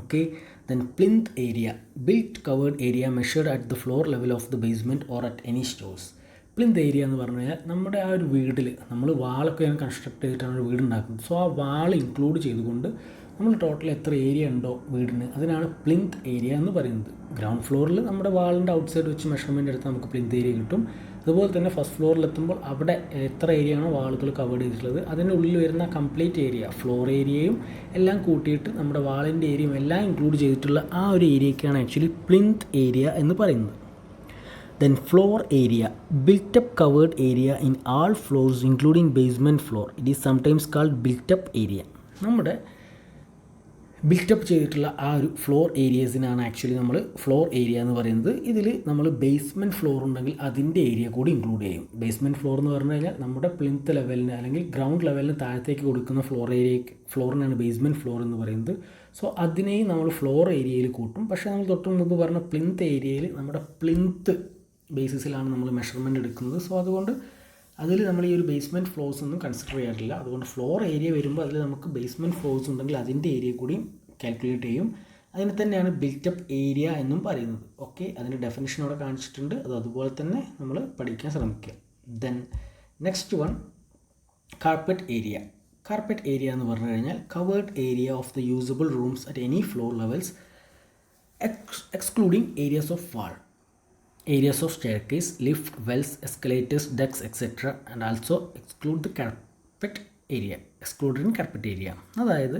Okay, then plinth area, built covered area measured at the floor level of the basement or at any stores. Plinth area എന്ന് പറഞ്ഞു കഴിഞ്ഞാൽ നമ്മുടെ ആ ഒരു വീട്ടിൽ നമ്മൾ വാളൊക്കെയാണ് കൺസ്ട്രക്ട് ചെയ്തിട്ടാണ് ഒരു വീട് ഉണ്ടാക്കുന്നത്. സോ ആ വാൾ ഇൻക്ലൂഡ് ചെയ്തുകൊണ്ട് നമ്മൾ ടോട്ടൽ എത്ര ഏരിയ ഉണ്ടോ വീടിന്, അതിനാണ് പ്ലിന്ത് ഏരിയ എന്ന് പറയുന്നത്. ഗ്രൗണ്ട് ഫ്ലോറിൽ നമ്മുടെ വാളിൻ്റെ ഔട്ട് സൈഡ് വെച്ച് മെഷർമെൻറ്റ് എടുത്താൽ നമുക്ക് പ്ലിന്ത് ഏരിയ കിട്ടും. അതുപോലെ തന്നെ ഫസ്റ്റ് ഫ്ലോറിലെത്തുമ്പോൾ അവിടെ എത്ര ഏരിയയാണോ വാളുകൾ കവേർഡ് ചെയ്തിട്ടുള്ളത് അതിൻ്റെ ഉള്ളിൽ വരുന്ന കംപ്ലീറ്റ് ഏരിയ, ഫ്ലോർ ഏരിയയും എല്ലാം കൂട്ടിയിട്ട് നമ്മുടെ വാളിൻ്റെ ഏരിയയും എല്ലാം ഇൻക്ലൂഡ് ചെയ്തിട്ടുള്ള ആ ഒരു ഏരിയയ്ക്കാണ് ആക്ച്വലി പ്ലിന്ത് ഏരിയ എന്ന് പറയുന്നത്. Then floor area, built up covered area in all floors including basement floor. It is sometimes called built up area. നമ്മുടെ ബിൽറ്റപ്പ് ചെയ്തിട്ടുള്ള ആ ഒരു ഫ്ലോർ ഏരിയസിനാണ് ആക്ച്വലി നമ്മൾ ഫ്ലോർ ഏരിയ എന്ന് പറയുന്നത്. ഇതിൽ നമ്മൾ ബേസ്മെൻറ്റ് ഫ്ലോർ ഉണ്ടെങ്കിൽ അതിൻ്റെ ഏരിയ കൂടി ഇൻക്ലൂഡ് ചെയ്യും. ബേസ്മെൻറ്റ് ഫ്ലോർ എന്ന് പറഞ്ഞു കഴിഞ്ഞാൽ നമ്മുടെ പ്ലിന്ത് ലെവലിന് അല്ലെങ്കിൽ ഗ്രൗണ്ട് ലെവലിന് താഴത്തേക്ക് കൊടുക്കുന്ന ഫ്ലോറിനാണ് ബേസ്മെൻറ്റ് ഫ്ലോർ എന്ന് പറയുന്നത്. സോ അതിനെയും നമ്മൾ ഫ്ലോർ ഏരിയയിൽ കൂട്ടും. പക്ഷേ നമ്മൾ തൊട്ട് മുമ്പ് പറഞ്ഞ പ്ലിന്ത് ഏരിയയിൽ നമ്മുടെ പ്ലിന്ത് ബേസിസിലാണ് നമ്മൾ മെഷർമെൻറ്റ് എടുക്കുന്നത്. സോ അതുകൊണ്ട് അതിൽ നമ്മൾ ഈ ഒരു ബേസ്മെൻറ്റ് ഫ്ലോർസ് ഒന്നും കൺസിഡർ ചെയ്യാറില്ല. അതുകൊണ്ട് ഫ്ലോർ ഏരിയ വരുമ്പോൾ അതിൽ നമുക്ക് ബേസ്മെൻറ്റ് ഫ്ലോർസ് ഉണ്ടെങ്കിൽ അതിൻ്റെ ഏരിയ കൂടി കാൽക്കുലേറ്റ് ചെയ്യും. അതിനെ തന്നെയാണ് ബിൽറ്റപ്പ് ഏരിയ എന്നും പറയുന്നത്. ഓക്കെ, അതിൻ്റെ ഡെഫിനിഷൻ അവിടെ കാണിച്ചിട്ടുണ്ട്. അത് അതുപോലെ തന്നെ നമ്മൾ പഠിക്കാൻ ശ്രമിക്കുക. Then next one, carpet area. Carpet area എന്ന് പറഞ്ഞു കഴിഞ്ഞാൽ covered area of the usable rooms at any floor levels excluding areas of wall, areas of staircase, lift, wells, escalators, decks, etc. and also exclude the carpet area, excluded in carpet area. അതായത്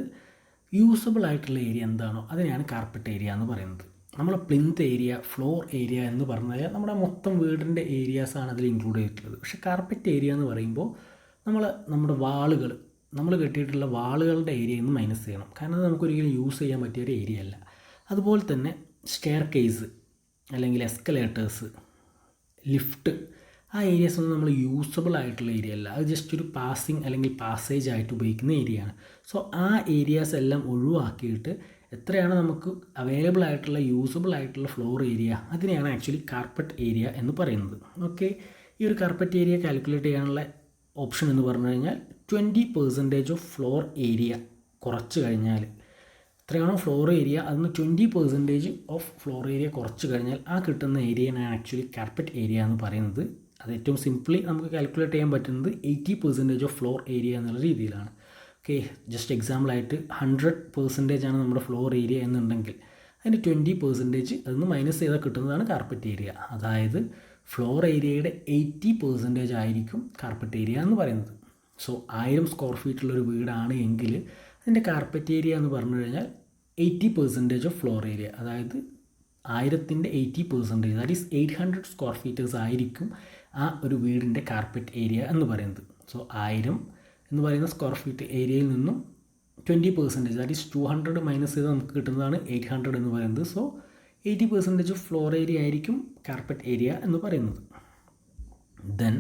usable ആയിട്ടുള്ള area എന്താണോ അതിനെയാണ് carpet area എന്ന് പറയുന്നത്. നമ്മൾ plinth area, floor area എന്ന് പറഞ്ഞാൽ നമ്മുടെ മൊത്തം വീടിൻ്റെ ഏരിയാസാണ് അതിൽ ഇൻക്ലൂഡ് ചെയ്തിട്ടുള്ളത്. പക്ഷേ കാർപ്പറ്റ് ഏരിയ എന്ന് പറയുമ്പോൾ നമ്മുടെ വാളുകൾ, നമ്മൾ കെട്ടിയിട്ടുള്ള വാളുകളുടെ ഏരിയയിൽ നിന്ന് മൈനസ് ചെയ്യണം. കാരണം അത് നമുക്കൊരിക്കലും യൂസ് ചെയ്യാൻ പറ്റിയ ഒരു ഏരിയ അല്ല. അതുപോലെ തന്നെ സ്റ്റെയർ കേസ് അല്ലെങ്കിൽ എസ്കലേറ്റേഴ്സ്, ലിഫ്റ്റ്, ആ ഏരിയാസ് ഒന്നും നമ്മൾ യൂസബിൾ ആയിട്ടുള്ള ഏരിയ അല്ല. അത് ജസ്റ്റ് ഒരു പാസിങ് അല്ലെങ്കിൽ പാസേജ് ആയിട്ട് ഉപയോഗിക്കുന്ന ഏരിയയാണ്. സോ ആ ഏരിയാസ് എല്ലാം ഒഴിവാക്കിയിട്ട് എത്രയാണ് നമുക്ക് അവൈലബിൾ ആയിട്ടുള്ള യൂസബിൾ ആയിട്ടുള്ള ഫ്ലോർ ഏരിയ, അതിനെയാണ് ആക്ച്വലി കാർപ്പറ്റ് ഏരിയ എന്ന് പറയുന്നത്. ഓക്കെ, ഈ ഒരു കാർപ്പറ്റ് ഏരിയ കാൽക്കുലേറ്റ് ചെയ്യാനുള്ള ഓപ്ഷൻ എന്ന് പറഞ്ഞു കഴിഞ്ഞാൽ 20% ഓഫ് ഫ്ലോർ ഏരിയ കുറച്ച് കഴിഞ്ഞാൽ, എത്രയാണോ ഫ്ലോർ ഏരിയ അതിന് 20% ഓഫ് ഫ്ലോർ ഏരിയ കുറച്ച് കഴിഞ്ഞാൽ ആ കിട്ടുന്ന ഏരിയയാണ് ആക്ച്വലി കാർപ്പറ്റ് ഏരിയ എന്ന് പറയുന്നത്. അത് ഏറ്റവും സിംപ്ലി നമുക്ക് കാൽക്കുലേറ്റ് ചെയ്യാൻ പറ്റുന്നത് 80% ഓഫ് ഫ്ലോർ ഏരിയ എന്നുള്ള രീതിയിലാണ്. ഓക്കെ, ജസ്റ്റ് എക്സാമ്പിളായിട്ട് 100% ആണ് നമ്മുടെ ഫ്ലോർ ഏരിയ എന്നുണ്ടെങ്കിൽ അതിന് 20% അതിന് മൈനസ് ചെയ്താൽ കിട്ടുന്നതാണ് കാർപ്പറ്റ് ഏരിയ. അതായത് ഫ്ലോർ ഏരിയയുടെ 80% ആയിരിക്കും കാർപ്പറ്റ് ഏരിയ എന്ന് പറയുന്നത്. സോ 1000 സ്ക്വയർ ഫീറ്റുള്ളൊരു വീടാണ് എങ്കിൽ അതിൻ്റെ കാർപ്പറ്റ് ഏരിയ എന്ന് പറഞ്ഞു കഴിഞ്ഞാൽ 80% ഓഫ് ഫ്ലോർ ഏരിയ, അതായത് 1000ൻ്റെ 80%, ദാറ്റ് ഈസ് 800 സ്ക്വയർ ഫീറ്റേഴ്സ് ആയിരിക്കും ആ ഒരു വീടിൻ്റെ കാർപ്പറ്റ് ഏരിയ എന്ന് പറയുന്നത്. സോ 1000 എന്ന് പറയുന്ന സ്ക്വയർ ഫീറ്റ് ഏരിയയിൽ നിന്നും 20%, ദാറ്റ് ഈസ് 200 മൈനസ് ചെയ്ത് നമുക്ക് കിട്ടുന്നതാണ് 800 എന്ന് പറയുന്നത്. സോ 80% ഓഫ് ഫ്ലോർ ഏരിയ ആയിരിക്കും കാർപ്പറ്റ് ഏരിയ എന്ന് പറയുന്നത്. Then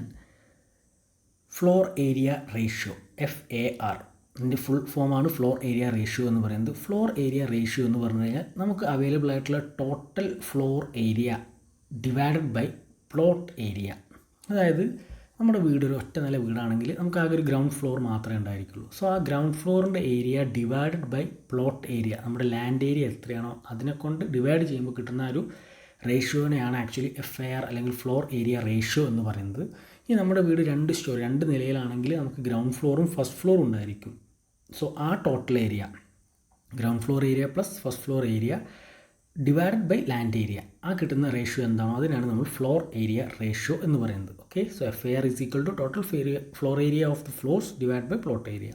floor area ratio, FAR, ഇതിൻ്റെ ഫുൾ ഫോമാണ് ഫ്ലോർ ഏരിയ റേഷ്യോ എന്ന് പറയുന്നത്. ഫ്ലോർ ഏരിയ റേഷ്യോ എന്ന് പറഞ്ഞു കഴിഞ്ഞാൽ നമുക്ക് അവൈലബിൾ ആയിട്ടുള്ള total floor area divided by plot area. അതായത് നമ്മുടെ വീട് ഒരു ഒറ്റ നില വീടാണെങ്കിൽ നമുക്ക് ആകെ ഒരു ഗ്രൗണ്ട് ഫ്ലോർ മാത്രമേ ഉണ്ടായിരിക്കുള്ളൂ. സോ ആ ഗ്രൗണ്ട് ഫ്ലോറിൻ്റെ area divided by plot area, നമ്മുടെ ലാൻഡ് ഏരിയ എത്രയാണോ അതിനെ കൊണ്ട് ഡിവൈഡ് ചെയ്യുമ്പോൾ കിട്ടുന്ന ഒരു റേഷ്യോനെയാണ് ആക്ച്വലി FAR അല്ലെങ്കിൽ ഫ്ലോർ ഏരിയ റേഷ്യോ എന്ന് പറയുന്നത്. ഈ നമ്മുടെ വീട് 2 നിലയിലാണെങ്കിൽ നമുക്ക് ഗ്രൗണ്ട് ഫ്ലോറും ഫസ്റ്റ് ഫ്ലോറും ഉണ്ടായിരിക്കും. സോ ആ total area, ground floor area plus first floor area divided by land area, ആ കിട്ടുന്ന റേഷ്യോ എന്താണോ അതിനാണ് നമ്മൾ ഫ്ലോർ ഏരിയ റേഷ്യോ എന്ന് പറയുന്നത്. Okay, so FAR is equal to total floor area of the floors divide by plot area.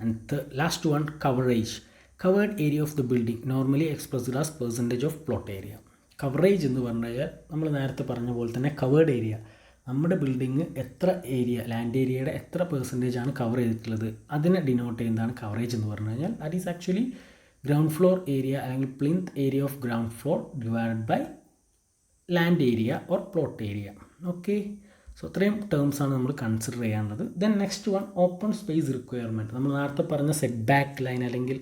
And last one, coverage, covered area of the building normally expressed as percentage of plot area. Coverage എന്ന് പറഞ്ഞു കഴിഞ്ഞാൽ നമ്മൾ നേരത്തെ പറഞ്ഞ പോലെ തന്നെ covered area, നമ്മുടെ building എത്ര ഏരിയ, ലാൻഡ് ഏരിയയുടെ എത്ര പെർസെൻറ്റേജ് ആണ് കവർ ചെയ്തിട്ടുള്ളത്, അതിനെ ഡിനോട്ട് ചെയ്യുന്നതാണ് കവറേജ് എന്ന് പറഞ്ഞു കഴിഞ്ഞാൽ. That is actually ground floor area അല്ലെങ്കിൽ plinth area of ground floor divided by land area or plot area. Okay, so ഇത്രയും ടേംസ് ആണ് നമ്മൾ കൺസിഡർ ചെയ്യാനുള്ളത്. Then next one, open space requirement. നമ്മൾ നേരത്തെ പറഞ്ഞ സെറ്റ് ബാക്ക് ലൈൻ അല്ലെങ്കിൽ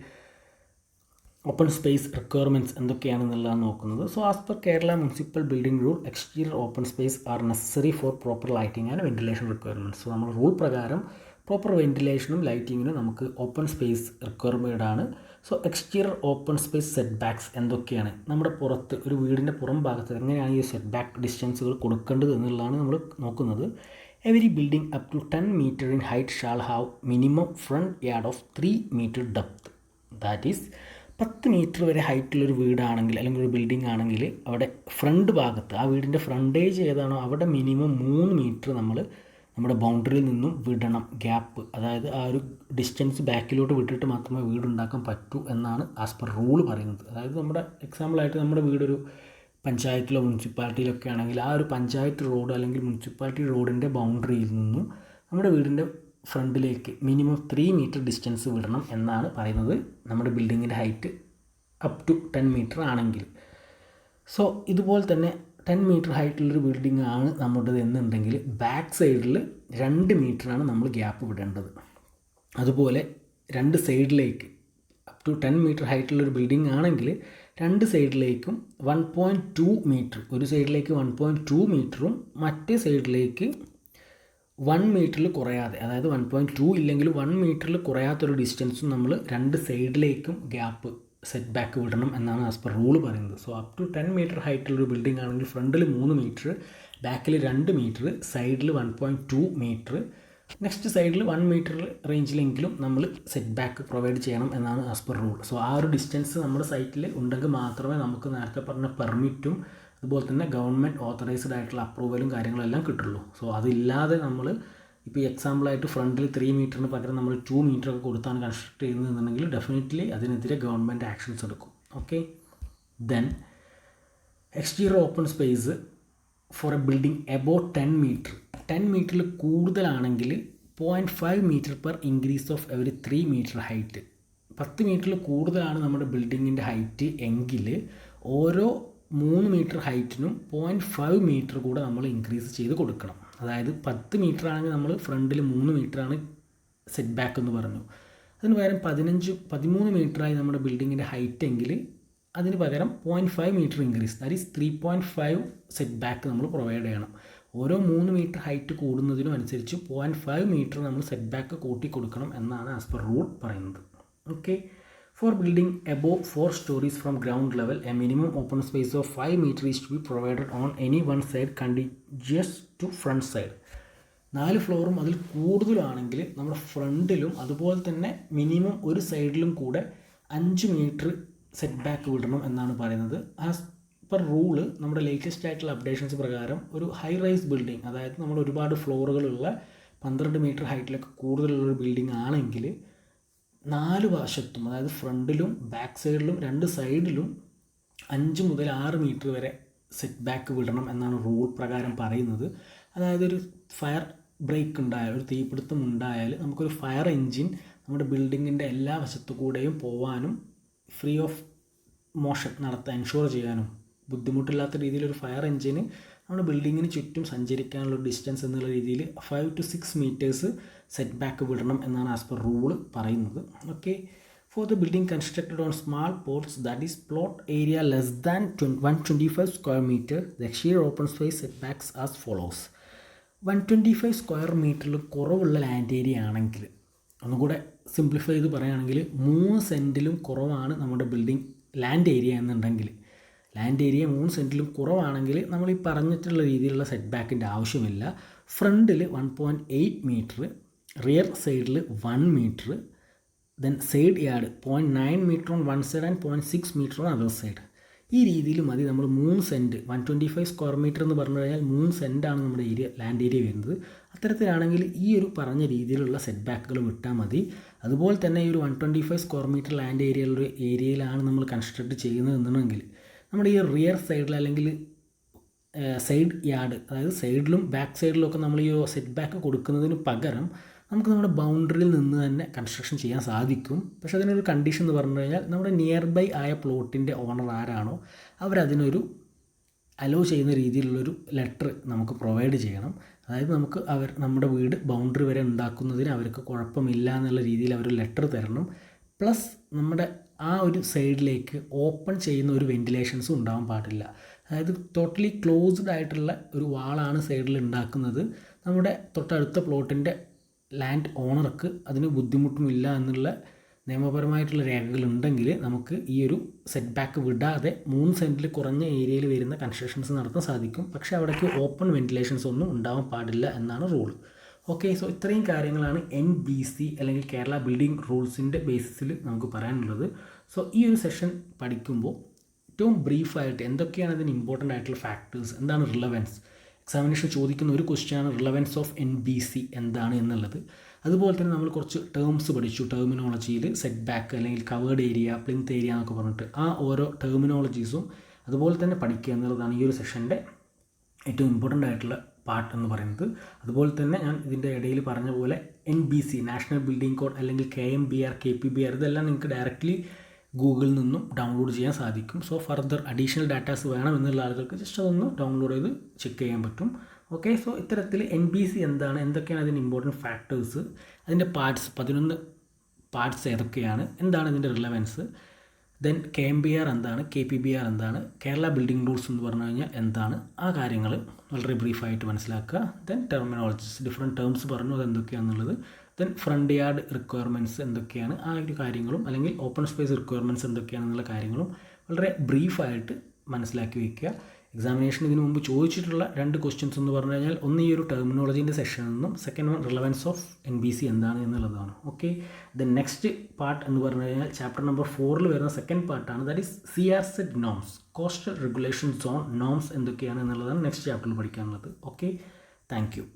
open space requirements എന്തൊക്കെയാണെന്നുള്ളതാണ് നോക്കുന്നത്. So as per Kerala municipal building rule, exterior open space are necessary for proper lighting and ventilation requirements. So നമ്മൾ rule പ്രകാരം proper വെന്റിലേഷനും ലൈറ്റിങ്ങിനും നമുക്ക് open space requirement ആണ്. So exterior open space set backs എന്തൊക്കെയാണ്, നമ്മുടെ പുറത്ത് ഒരു വീടിൻ്റെ പുറം ഭാഗത്ത് എങ്ങനെയാണ് ഈ സെറ്റ് ബാക്ക് ഡിസ്റ്റൻസുകൾ കൊടുക്കേണ്ടത് എന്നുള്ളതാണ് നമ്മൾ നോക്കുന്നത്. Every building up to 10 meter in height shall have minimum front yard of 3 meter depth. That is 10 metre വരെ ഹൈറ്റുള്ളൊരു വീടാണെങ്കിൽ അല്ലെങ്കിൽ ഒരു ബിൽഡിംഗ് ആണെങ്കിൽ അവിടെ ഫ്രണ്ട് ഭാഗത്ത്, ആ വീടിൻ്റെ ഫ്രണ്ടേജ് ഏതാണോ അവിടെ മിനിമം 3 മീറ്റർ നമ്മൾ നമ്മുടെ ബൗണ്ടറിയിൽ നിന്നും വിടണം, ഗ്യാപ്പ്. അതായത് ആ ഒരു ഡിസ്റ്റൻസ് ബാക്കിലോട്ട് വിട്ടിട്ട് മാത്രമേ വീടുണ്ടാക്കാൻ പറ്റൂ എന്നാണ് ആസ് പെർ റൂൾ പറയുന്നത്. അതായത് നമ്മുടെ എക്സാമ്പിളായിട്ട് നമ്മുടെ വീടൊരു പഞ്ചായത്തിലോ മുനിസിപ്പാലിറ്റിയിലൊക്കെ ആണെങ്കിൽ ആ ഒരു പഞ്ചായത്ത് റോഡ് അല്ലെങ്കിൽ മുനിസിപ്പാലിറ്റി റോഡിൻ്റെ ബൗണ്ടറിയിൽ നിന്നും നമ്മുടെ വീടിൻ്റെ ഫ്രണ്ടിലേക്ക് മിനിമം 3 മീറ്റർ ഡിസ്റ്റൻസ് വിടണം എന്നാണ് പറയുന്നത് നമ്മുടെ ബിൽഡിങ്ങിൻ്റെ ഹൈറ്റ് അപ് ടു 10 മീറ്റർ ആണെങ്കിൽ. സോ ഇതുപോലെ തന്നെ 10 മീറ്റർ ഹൈറ്റുള്ളൊരു ബിൽഡിംഗ് ആണ് നമ്മുടേത് എന്നുണ്ടെങ്കിൽ ബാക്ക് സൈഡിൽ 2 മീറ്ററാണ് നമ്മൾ ഗ്യാപ്പ് വിടേണ്ടത്. അതുപോലെ 2 സൈഡിലേക്ക് അപ് ടു 10 മീറ്റർ ഹൈറ്റുള്ളൊരു ബിൽഡിംഗ് ആണെങ്കിൽ 2 സൈഡിലേക്കും 1.2 മീറ്റർ, ഒരു സൈഡിലേക്ക് 1.2 മീറ്ററും മറ്റേ സൈഡിലേക്ക് 1 മീറ്ററിൽ കുറയാതെ, അതായത് 1.2 ഇല്ലെങ്കിലും 1 മീറ്ററിൽ കുറയാത്തൊരു ഡിസ്റ്റൻസും നമ്മൾ 2 സൈഡിലേക്കും ഗ്യാപ്പ് സെറ്റ് ബാക്ക് വിടണം എന്നാണ് ആസ് പെർ റൂൾ പറയുന്നത്. സോ അപ് ടു 10 മീറ്റർ ഹൈറ്റുള്ളൊരു ബിൽഡിംഗ് ആണെങ്കിൽ ഫ്രണ്ടിൽ 3 മീറ്റർ, ബാക്കിൽ 2 മീറ്റർ, സൈഡിൽ 1.2 മീറ്റർ, നെക്സ്റ്റ് സൈഡിൽ 1 മീറ്റർ റേഞ്ചിലെങ്കിലും നമ്മൾ സെറ്റ് ബാക്ക് പ്രൊവൈഡ് ചെയ്യണം എന്നാണ് ആസ് പെർ റൂൾ. സോ ആ ഒരു ഡിസ്റ്റൻസ് നമ്മുടെ സൈറ്റിൽ ഉണ്ടെങ്കിൽ മാത്രമേ നമുക്ക് നേരത്തെ പറഞ്ഞ പെർമിറ്റും അതുപോലെ തന്നെ ഗവൺമെൻറ് ഓത്തറൈസ്ഡ് ആയിട്ടുള്ള അപ്രൂവലും കാര്യങ്ങളെല്ലാം കിട്ടുള്ളൂ. സോ അതില്ലാതെ നമ്മൾ ഇപ്പോൾ ഈ എക്സാമ്പിളായിട്ട് ഫ്രണ്ടിൽ 3 മീറ്ററിന് പകരം നമ്മൾ 2 മീറ്ററൊക്കെ കൊടുത്താണ് കൺസ്ട്രക്ട് ചെയ്യുന്നതെന്നുണ്ടെങ്കിൽ ഡെഫിനറ്റ്ലി അതിനെതിരെ ഗവൺമെൻറ് ആക്ഷൻസ് എടുക്കും. Okay, then exterior open space for a building above 10 metre, 10 മീറ്ററിൽ കൂടുതലാണെങ്കിൽ 0.5 metre per increase of every 3 metre height. 10 മീറ്ററിൽ കൂടുതലാണ് നമ്മുടെ ബിൽഡിങ്ങിൻ്റെ ഹൈറ്റ് എങ്കിൽ ഓരോ 3 മീറ്റർ ഹൈറ്റിനും 0.5 മീറ്റർ കൂടെ നമ്മൾ ഇൻക്രീസ് ചെയ്ത് കൊടുക്കണം. അതായത് 10 മീറ്റർ ആണെങ്കിൽ നമ്മൾ ഫ്രണ്ടിൽ 3 മീറ്ററാണ് സെറ്റ് ബാക്ക് എന്ന് പറഞ്ഞു, അതിന് പകരം 13 മീറ്ററായി നമ്മുടെ ബിൽഡിങ്ങിൻ്റെ ഹൈറ്റ് എങ്കിൽ അതിന് പകരം 0.5 metre increase, that is 3.5 setback നമ്മൾ പ്രൊവൈഡ് ചെയ്യണം. ഓരോ 3 മീറ്റർ ഹൈറ്റ് കൂടുന്നതിനും അനുസരിച്ച് 0.5 മീറ്റർ നമ്മൾ സെറ്റ് ബാക്ക് കൂട്ടി കൊടുക്കണം എന്നാണ് ആസ് പെർ റൂൾ പറയുന്നത്. Okay, for building above 4 stories from ground level a minimum open space of 5 metre is to be provided on any one side contiguous to front side. 4 ഫ്ലോറും അതിൽ കൂടുതലാണെങ്കിൽ നമ്മുടെ ഫ്രണ്ടിലും അതുപോലെ തന്നെ മിനിമം ഒരു സൈഡിലും കൂടെ 5 മീറ്റർ സെറ്റ് ബാക്ക് വിടണം എന്നാണ് പറയുന്നത്. ആസ് പെർ റൂള് നമ്മുടെ ലേറ്റസ്റ്റ് ആയിട്ടുള്ള അപ്ഡേഷൻസ് പ്രകാരം ഒരു ഹൈ റൈസ് ബിൽഡിംഗ്, അതായത് നമ്മൾ ഒരുപാട് ഫ്ലോറുകളുള്ള 12 മീറ്റർ ഹൈറ്റിലൊക്കെ കൂടുതലുള്ളൊരു ബിൽഡിംഗ് ആണെങ്കിൽ 4 വശത്തും, അതായത് ഫ്രണ്ടിലും ബാക്ക് സൈഡിലും 2 സൈഡിലും 5 മുതൽ 6 മീറ്റർ വരെ സെറ്റ് ബാക്ക് വിടണം എന്നാണ് റൂൾ പ്രകാരം പറയുന്നത്. അതായത് ഒരു ഫയർ ബ്രേക്ക് ഉണ്ടായാൽ, ഒരു തീപിടുത്തം ഉണ്ടായാൽ നമുക്കൊരു ഫയർ എൻജിൻ നമ്മുടെ ബിൽഡിങ്ങിൻ്റെ എല്ലാ വശത്തു കൂടെയും പോവാനും ഫ്രീ ഓഫ് മോഷൻ നടത്താൻ എൻഷുർ ചെയ്യാനും ബുദ്ധിമുട്ടില്ലാത്ത രീതിയിൽ ഒരു ഫയർ എൻജിന് നമ്മുടെ ബിൽഡിങ്ങിന് ചുറ്റും സഞ്ചരിക്കാനുള്ള ഡിസ്റ്റൻസ് എന്നുള്ള രീതിയിൽ 5 to 6 മീറ്റേഴ്സ് സെറ്റ് ബാക്ക് വിടണം എന്നാണ് ആസ് പെർ റൂള് പറയുന്നത്. Okay, for the building constructed on small ports that is plot area less than 125 square metre the exterior open space set backs as follows. 125 square മീറ്ററിൽ കുറവുള്ള land area ആണെങ്കിൽ, ഒന്നുകൂടെ simplify ചെയ്ത് പറയുകയാണെങ്കിൽ 3 സെൻറ്റിലും കുറവാണ് നമ്മുടെ building land area എന്നുണ്ടെങ്കിൽ, land area 3 സെൻറ്റിലും കുറവാണെങ്കിൽ നമ്മൾ ഈ പറഞ്ഞിട്ടുള്ള രീതിയിലുള്ള സെറ്റ് ബാക്കിൻ്റെ ആവശ്യമില്ല. ഫ്രണ്ടിൽ 1.8 മീറ്റർ, റിയർ സൈഡിൽ 1 metre, then side yard 0.9 metre on one side and 0.6 metre on other side. ഈ രീതിയിൽ മതി നമ്മൾ 3 സെൻറ്റ്, 125 സ്ക്വയർ മീറ്റർ എന്ന് പറഞ്ഞു കഴിഞ്ഞാൽ 3 സെൻറ്റാണ് നമ്മുടെ ലാൻഡ് ഏരിയ വരുന്നത്. അത്തരത്തിലാണെങ്കിൽ ഈ ഒരു പറഞ്ഞ രീതിയിലുള്ള സെറ്റ് ബാക്കുകൾ വിട്ടാൽ മതി. അതുപോലെ തന്നെ ഈ ഒരു 125 സ്ക്വയർ മീറ്റർ ലാൻഡ് ഏരിയയിലാണ് നമ്മൾ കൺസ്ട്രക്ട് ചെയ്യുന്നതെന്നുണ്ടെങ്കിൽ നമ്മുടെ ഈ റിയർ സൈഡിൽ അല്ലെങ്കിൽ സൈഡ് യാർഡ്, അതായത് സൈഡിലും ബാക്ക് സൈഡിലൊക്കെ നമ്മൾ ഈ സെറ്റ് ബാക്ക് കൊടുക്കുന്നതിന് പകരം നമുക്ക് നമ്മുടെ ബൗണ്ടറിയിൽ നിന്ന് തന്നെ കൺസ്ട്രക്ഷൻ ചെയ്യാൻ സാധിക്കും. പക്ഷേ അതിനൊരു കണ്ടീഷൻ എന്ന് പറഞ്ഞു കഴിഞ്ഞാൽ നമ്മുടെ നിയർ ബൈ ആയ പ്ലോട്ടിൻ്റെ ഓണർ ആരാണോ അവരതിനൊരു അലോ ചെയ്യുന്ന രീതിയിലുള്ളൊരു ലെറ്റർ നമുക്ക് പ്രൊവൈഡ് ചെയ്യണം. അതായത് നമുക്ക് നമ്മുടെ വീട് ബൗണ്ടറി വരെ ഉണ്ടാക്കുന്നതിന് അവർക്ക് കുഴപ്പമില്ല എന്നുള്ള രീതിയിൽ അവർ ലെറ്റർ തരണം. പ്ലസ് നമ്മുടെ ആ ഒരു സൈഡിലേക്ക് ഓപ്പൺ ചെയ്യുന്ന ഒരു വെൻറ്റിലേഷൻസും ഉണ്ടാവാൻ പാടില്ല. അതായത് ടോട്ടലി ക്ലോസ്ഡ് ആയിട്ടുള്ള ഒരു വാളാണ് സൈഡിൽ ഉണ്ടാക്കുന്നത്. നമ്മുടെ തൊട്ടടുത്ത പ്ലോട്ടിൻ്റെ ലാൻഡ് ഓണർക്ക് അതിന് ബുദ്ധിമുട്ടുമില്ല എന്നുള്ള നിയമപരമായിട്ടുള്ള രേഖകളുണ്ടെങ്കിൽ നമുക്ക് ഈ ഒരു സെറ്റ് ബാക്ക് വിടാതെ 3 സെൻറ്റിൽ കുറഞ്ഞ ഏരിയയിൽ വരുന്ന കൺസ്ട്രക്ഷൻസ് നടത്താൻ സാധിക്കും. പക്ഷേ അവിടേക്ക് ഓപ്പൺ വെൻറ്റിലേഷൻസ് ഒന്നും ഉണ്ടാവാൻ പാടില്ല എന്നാണ് റൂൾ. ഓക്കെ, സോ ഇത്രയും കാര്യങ്ങളാണ് NBC അല്ലെങ്കിൽ കേരള ബിൽഡിംഗ് റൂൾസിൻ്റെ ബേസിസിൽ നമുക്ക് പറയാനുള്ളത്. സോ ഈ ഒരു സെഷൻ പഠിക്കുമ്പോൾ ഏറ്റവും ബ്രീഫായിട്ട് എന്തൊക്കെയാണ് അതിന് ഇമ്പോർട്ടൻ്റ് ആയിട്ടുള്ള ഫാക്ടേഴ്സ്, എന്താണ് റിലവൻസ്, എക്സാമിനേഷൻ ചോദിക്കുന്ന ഒരു ക്വസ്റ്റ്യനാണ് റിലവൻസ് ഓഫ് NBC എന്താണ് എന്നുള്ളത്. അതുപോലെ തന്നെ നമ്മൾ കുറച്ച് ടേംസ് പഠിച്ചു. ടെർമിനോളജിയിൽ സെറ്റ് ബാക്ക് അല്ലെങ്കിൽ കവേർഡ് ഏരിയ, പ്ലിന്ത് ഏരിയ എന്നൊക്കെ പറഞ്ഞിട്ട് ആ ഓരോ ടെർമിനോളജീസും അതുപോലെ തന്നെ പഠിക്കുക എന്നുള്ളതാണ് ഈ ഒരു സെഷൻ്റെ ഏറ്റവും ഇമ്പോർട്ടൻ്റ് ആയിട്ടുള്ള പാർട്ട് എന്ന് പറയുന്നത്. അതുപോലെ തന്നെ ഞാൻ ഇതിൻ്റെ ഇടയിൽ പറഞ്ഞ പോലെ NBC നാഷണൽ ബിൽഡിംഗ് കോഡ് അല്ലെങ്കിൽ KMBR, KPBR ഇതെല്ലാം നിങ്ങൾക്ക് ഡയറക്റ്റ്ലി ഗൂഗിളിൽ നിന്നും ഡൗൺലോഡ് ചെയ്യാൻ സാധിക്കും. സോ ഫർദർ അഡീഷണൽ ഡാറ്റാസ് വേണമെന്നുള്ള ആളുകൾക്ക് ജസ്റ്റ് അതൊന്ന് ഡൗൺലോഡ് ചെയ്ത് ചെക്ക് ചെയ്യാൻ പറ്റും. ഓക്കെ, സോ ഇത്തരത്തിൽ NBC എന്താണ്, എന്തൊക്കെയാണ് അതിൻ്റെ ഇമ്പോർട്ടൻറ്റ് ഫാക്ടേഴ്സ്, അതിൻ്റെ പാർട്സ് 11 പാർട്സ് ഏതൊക്കെയാണ്, എന്താണ് ഇതിൻ്റെ റിലവൻസ്, ദെൻ KMBR എന്താണ്, KPBR എന്താണ്, കേരള ബിൽഡിംഗ് റൂൾസ് എന്ന് പറഞ്ഞു കഴിഞ്ഞാൽ എന്താണ്, ആ കാര്യങ്ങൾ വളരെ ബ്രീഫായിട്ട് മനസ്സിലാക്കുക. ദെൻ ടെർമിനോളജീസ്, ഡിഫറെൻറ്റ് ടേംസ് പറഞ്ഞു അത് എന്തൊക്കെയാണെന്നുള്ളത്. ദെൻ ഫ്രണ്ട് യാർഡ് റിക്വയർമെൻറ്റ്സ് എന്തൊക്കെയാണ്, ആ ഒരു കാര്യങ്ങളും അല്ലെങ്കിൽ ഓപ്പൺ സ്പേസ് റിക്വയർമെൻറ്റ്സ് എന്തൊക്കെയാണെന്നുള്ള കാര്യങ്ങളും വളരെ ബ്രീഫായിട്ട് മനസ്സിലാക്കി വയ്ക്കുക. എക്സാമിനേഷൻ ഇതിനു മുമ്പ് ചോദിച്ചിട്ടുള്ള 2 ക്വസ്റ്റ്യൻസ് എന്ന് പറഞ്ഞു കഴിഞ്ഞാൽ ഒന്ന് ഈ ഒരു ടെർമിനോളജീൻ്റെ സെഷനിൽ നിന്നും, second one relevance of NBC എന്താണ് എന്നുള്ളതാണ്. ഓക്കെ, ദെൻ നെക്സ്റ്റ് പാർട്ട് എന്ന് പറഞ്ഞു കഴിഞ്ഞാൽ ചാപ്റ്റർ നമ്പർ 4 വരുന്ന സെക്കൻഡ് പാർട്ടാണ്. That is CRZ norms, coastal regulation zone norms എന്തൊക്കെയാണ് എന്നുള്ളതാണ് നെക്സ്റ്റ് ചാപ്റ്ററിൽ പഠിക്കാനുള്ളത്. Okay, thank you.